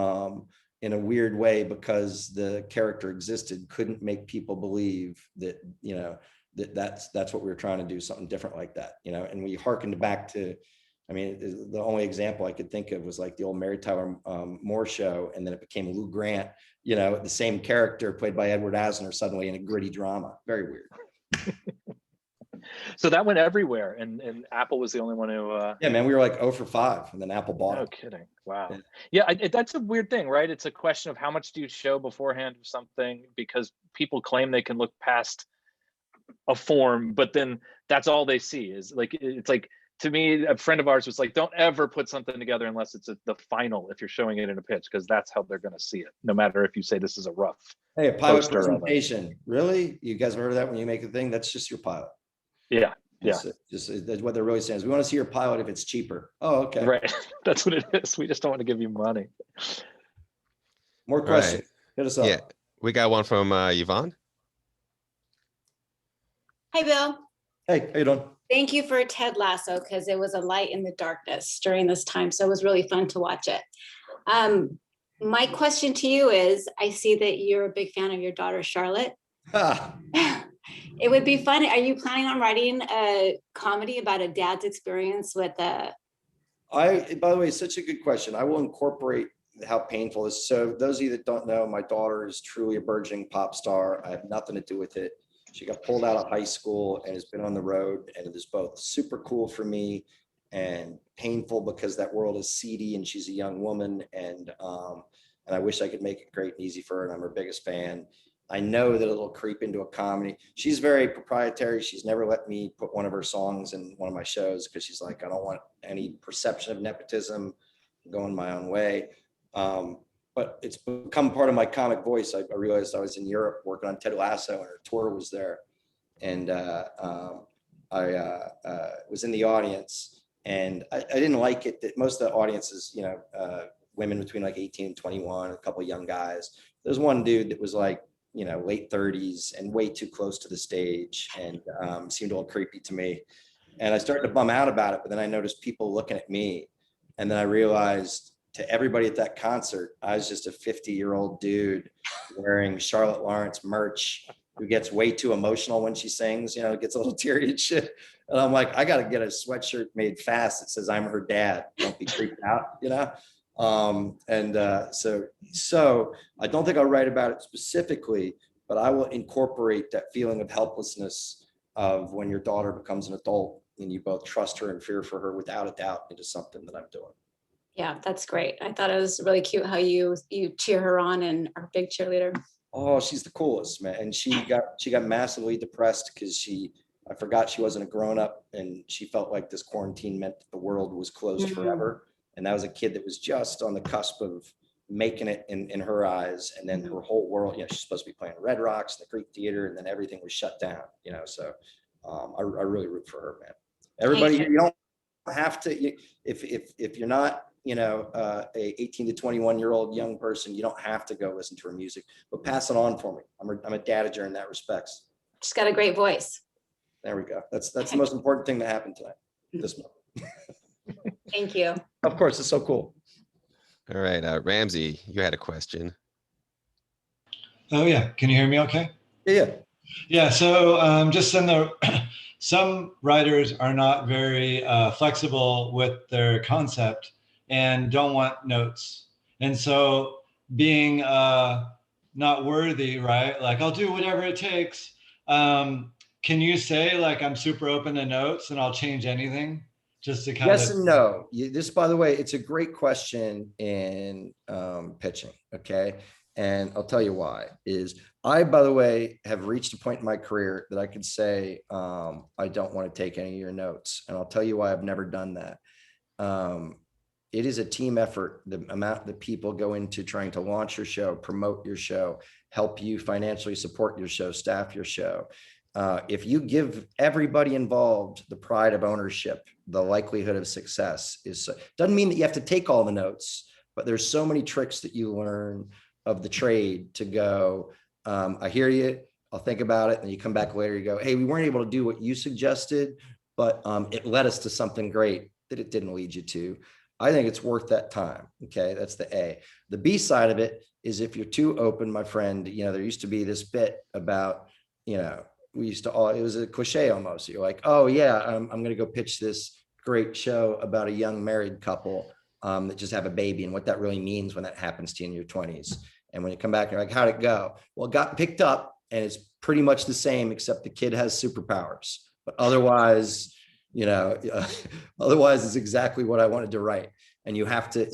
in a weird way, because the character existed, couldn't make people believe that, you know, that's what we were trying to do, something different like that, you know. And we hearkened back to, I mean, the only example I could think of was like the old Mary Tyler Moore show, and then it became Lou Grant, you know, the same character played by Edward Asner suddenly in a gritty drama. Very weird. So that went everywhere, and Apple was the only one who. Yeah, man, we were like 0 for 5, and then Apple bought No it. kidding. Wow. Yeah, that's a weird thing, right? It's a question of how much do you show beforehand of something, because people claim they can look past a form, but then that's all they see is like, it's like, to me, a friend of ours was like, don't ever put something together unless it's the final, if you're showing it in a pitch, because that's how they're going to see it, no matter if you say this is a rough. Hey, a pilot poster of it. presentation. Really? You guys have heard of that when you make a thing? That's just your pilot. Yeah. That's what they're really saying is we want to see your pilot if it's cheaper. Oh, okay. Right. That's what it is. We just don't want to give you money. More questions. Hit us up. Yeah, we got one from Yvonne. Hi, Bill. Hey, how you doing? Thank you for Ted Lasso, because it was a light in the darkness during this time. So it was really fun to watch it. My question to you is, I see that you're a big fan of your daughter, Charlotte. It would be fun. Are you planning on writing a comedy about a dad's experience with by the way, such a good question. I will incorporate how painful this is. So those of you that don't know, my daughter is truly a burgeoning pop star. I have nothing to do with it. She got pulled out of high school and has been on the road, and it is both super cool for me and painful because that world is seedy and she's a young woman, and I wish I could make it great and easy for her, and I'm her biggest fan. I know that it'll creep into a comedy. She's very proprietary. She's never let me put one of her songs in one of my shows because she's like, I don't want any perception of nepotism, I'm going my own way. But it's become part of my comic voice. I realized I was in Europe working on Ted Lasso, and her tour was there. And I was in the audience, and I didn't like it that most of the audiences, you know, women between like 18 and 21, a couple of young guys. There's one dude that was like, you know, late 30s and way too close to the stage, and seemed a little creepy to me. And I started to bum out about it, but then I noticed people looking at me, and then I realized to everybody at that concert, I was just a 50-year-old dude wearing Charlotte Lawrence merch who gets way too emotional when she sings, gets a little teary and shit. And I'm like, I got to get a sweatshirt made fast that says I'm her dad. Don't be creeped out. So I don't think I'll write about it specifically, but I will incorporate that feeling of helplessness of when your daughter becomes an adult and you both trust her and fear for her without a doubt into something that I'm doing. Yeah, that's great. I thought it was really cute how you cheer her on and are a big cheerleader. Oh, she's the coolest, man. And she got massively depressed because I forgot she wasn't a grown up and she felt like this quarantine meant that the world was closed forever. And that was a kid that was just on the cusp of making it in her eyes. And then her whole world, she's supposed to be playing Red Rocks, the Greek Theater, and then everything was shut down, so I really root for her, man. Everybody, you don't have to, if you're not, a 18 to 21-year-old young person, you don't have to go listen to her music, but pass it on for me. I'm a dadager in that respect. She's got a great voice. There we go. That's the most important thing that happened tonight. This month. Thank you. Of course, it's so cool. All right, Ramsey, you had a question. Oh yeah, can you hear me okay? Yeah. Yeah, so just in some writers are not very flexible with their concept and don't want notes. And so being not worthy, right? Like I'll do whatever it takes. Can you say like, I'm super open to notes and I'll change anything just to kind of. Yes and no. This, by the way, it's a great question in pitching. Okay. And I'll tell you why is I, by the way, have reached a point in my career that I could say, I don't want to take any of your notes. And I'll tell you why I've never done that. It is a team effort. The amount that people go into trying to launch your show, promote your show, help you financially support your show, staff your show. If you give everybody involved the pride of ownership, the likelihood of success doesn't mean that you have to take all the notes, but there's so many tricks that you learn of the trade to go, I hear you, I'll think about it. And you come back later, you go, hey, we weren't able to do what you suggested, but it led us to something great that it didn't lead you to. I think it's worth that time. Okay, that's the A. The B side of it is if you're too open, my friend, there used to be this bit about, we used to it was a cliche almost. You're like, oh yeah, I'm going to go pitch this great show about a young married couple that just have a baby and what that really means when that happens to you in your 20s. And when you come back, you're like, how'd it go? Well, it got picked up and it's pretty much the same, except the kid has superpowers, but otherwise, otherwise it's exactly what I wanted to write. And you have to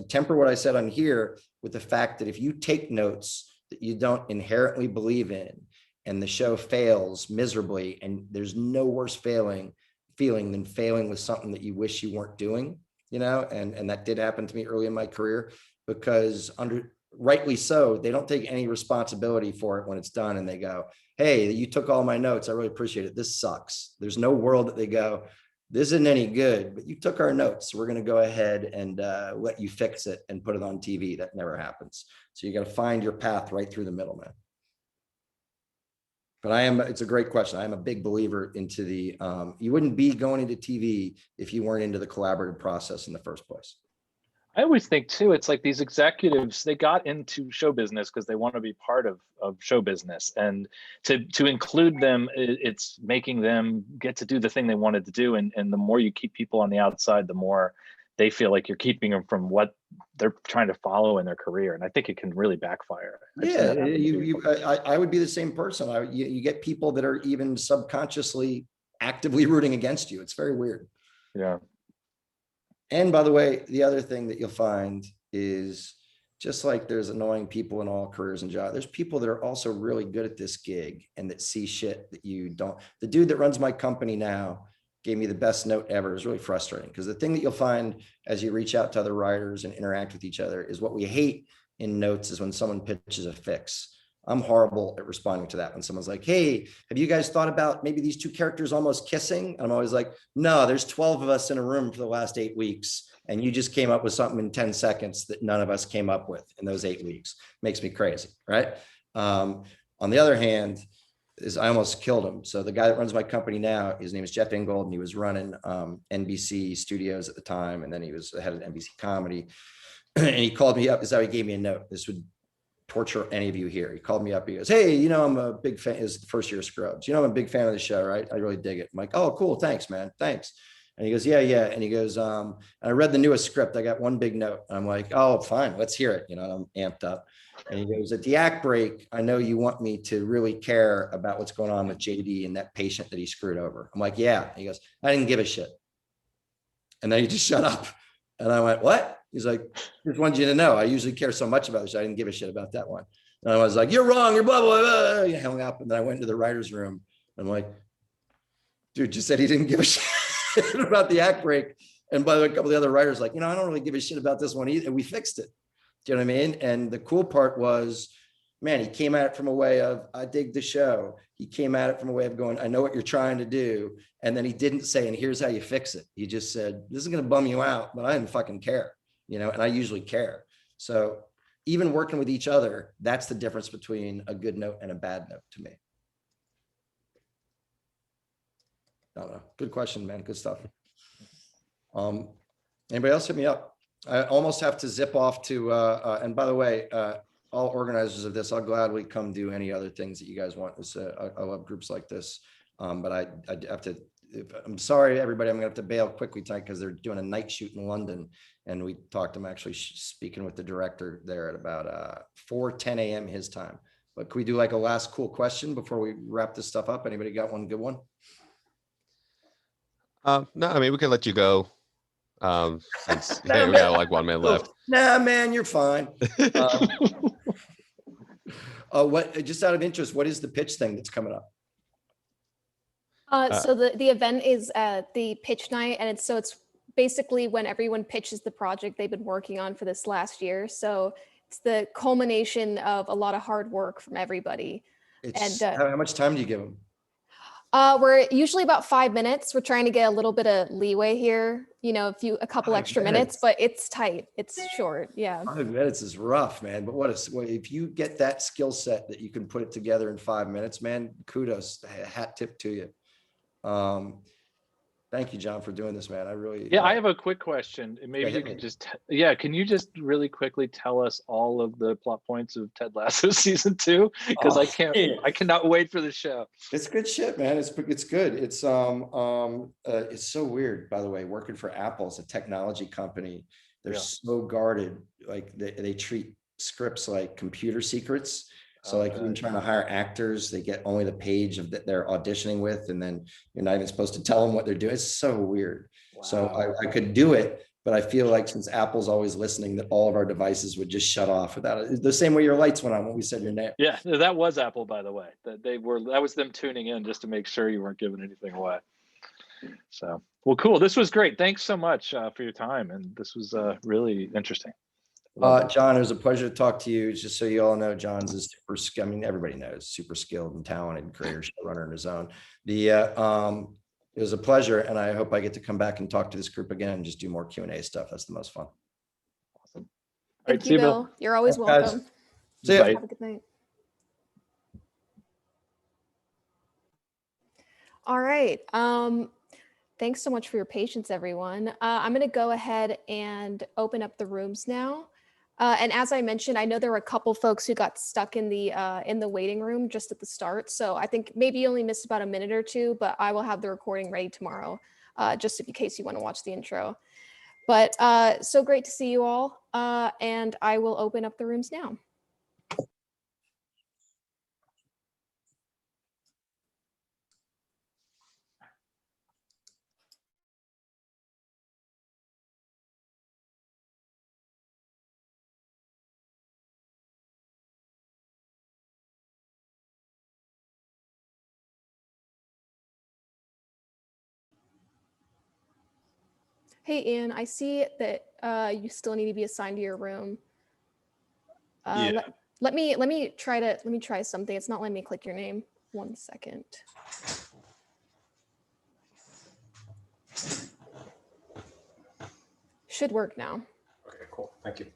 temper what I said on here with the fact that if you take notes that you don't inherently believe in and the show fails miserably, and there's no worse feeling than failing with something that you wish you weren't doing, and that did happen to me early in my career, because rightly so, they don't take any responsibility for it when it's done. And they go, hey, you took all my notes. I really appreciate it. This sucks. There's no world that they go, this isn't any good, but you took our notes. So we're going to go ahead and let you fix it and put it on TV. That never happens. So you got to find your path right through the middle, man. But it's a great question. I'm a big believer into you wouldn't be going into TV if you weren't into the collaborative process in the first place. I always think too, it's like these executives, they got into show business because they want to be part of show business, and to include them, it's making them get to do the thing they wanted to do. And the more you keep people on the outside, the more they feel like you're keeping them from what they're trying to follow in their career. And I think it can really backfire. I would be the same person. You get people that are even subconsciously actively rooting against you. It's very weird. Yeah. And by the way, the other thing that you'll find is just like there's annoying people in all careers and jobs, there's people that are also really good at this gig and that see shit that you don't. The dude that runs my company now gave me the best note ever. It was really frustrating because the thing that you'll find as you reach out to other writers and interact with each other is what we hate in notes is when someone pitches a fix. I'm horrible at responding to that when someone's like, hey, have you guys thought about maybe these two characters almost kissing? I'm always like, no, there's 12 of us in a room for the last 8 weeks. And you just came up with something in 10 seconds that none of us came up with in those 8 weeks. Makes me crazy, right? On the other hand, I almost killed him. So the guy that runs my company now, his name is Jeff Ingold, and he was running NBC Studios at the time. And then he was the head of NBC Comedy. And he called me up. This is how he gave me a note. This would torture any of you here. He called me up. He goes, hey, you know, I'm a big fan. It's the first year of Scrubs. You know, I'm a big fan of the show, right? I really dig it. I'm like, oh, cool. Thanks, man. Thanks. And he goes, yeah, yeah. And he goes, and I read the newest script. I got one big note. I'm like, oh, fine. Let's hear it. You know, I'm amped up. And he goes, at the act break, I know you want me to really care about what's going on with JD and that patient that he screwed over. I'm like, yeah. He goes, I didn't give a shit. And then he just shut up. And I went, what? He's like, just wanted you to know, I usually care so much about this. I didn't give a shit about that one. And I was like, you're wrong. You're blah, blah, blah. He hung up. And then I went into the writer's room. I'm like, dude just said he didn't give a shit about the act break. And by the way, a couple of the other writers like, you know, I don't really give a shit about this one either. And we fixed it. Do you know what I mean? And the cool part was, man, he came at it from a way of, I dig the show. He came at it from a way of going, I know what you're trying to do. And then he didn't say, and here's how you fix it. He just said, this is going to bum you out, but I didn't fucking care, you know, and I usually care. So even working with each other, that's the difference between a good note and a bad note to me. I don't know. Good question, man. Good stuff. Anybody else hit me up? I almost have to zip off to, and by the way, all organizers of this, I'll gladly come do any other things that you guys want. I love groups like this. But I have to, I'm sorry, everybody, I'm gonna have to bail quickly tonight because they're doing a night shoot in London. And we talked, I'm actually speaking with the director there at about 4:10 a.m. his time. But can we do like a last cool question before we wrap this stuff up? Anybody got one good one? No, I mean, we can let you go. Since hey, we got like 1 minute left. Nah, man, you're fine. What, just out of interest, what is the pitch thing that's coming up? So the event is the pitch night, and it's basically when everyone pitches the project they've been working on for this last year. So it's the culmination of a lot of hard work from everybody. It's, And how much time do you give them? we're usually about 5 minutes. We're trying to get a little bit of leeway here, you know, a couple 5 extra minutes. minutes, but it's tight. It's short. Yeah. 5 minutes is rough, man. But if you get that skill set that you can put it together in 5 minutes, man, kudos, hat tip to you. Thank you, John, for doing this, man. I really, Yeah, I have a quick question. And maybe Yeah, you hit can me. just, yeah, can you just really quickly tell us all of the plot points of Ted Lasso season 2? Because Oh, yeah. I cannot wait for the show. It's good shit, man. It's good. It's so weird, by the way, working for Apple, it's a technology company. They're Yeah. so guarded. Like they treat scripts like computer secrets. So like even Okay. trying to hire actors, they get only the page of that they're auditioning with, and then you're not even supposed to tell them what they're doing. It's so weird. So Wow. I could do it, but I feel like since Apple's always listening, that all of our devices would just shut off without it. The same way your lights went on when we said your name. Yeah, that was Apple, by the way. That was them tuning in just to make sure you weren't giving anything away. So, well, cool. This was great. Thanks so much for your time, and this was really interesting. John, it was a pleasure to talk to you. Just so you all know, John's is super skilled. I mean, everybody knows, super skilled and talented creator, showrunner in his own. It was a pleasure, and I hope I get to come back and talk to this group again and just do more Q&A stuff. That's the most fun. Awesome. All right, Thank see you, you, Bill. Bill. You're always Thanks, guys. welcome. See ya. Bye. Have a good night. All right. Thanks so much for your patience, everyone. I'm going to go ahead and open up the rooms now. And as I mentioned, I know there were a couple folks who got stuck in the waiting room just at the start. So I think maybe you only missed about a minute or two, but I will have the recording ready tomorrow, just in case you want to watch the intro. But so great to see you all. And I will open up the rooms now. Hey, Ian, I see that you still need to be assigned to your room. Yeah. Let me try something. It's not letting me click your name. 1 second. Should work now. Okay, cool. Thank you.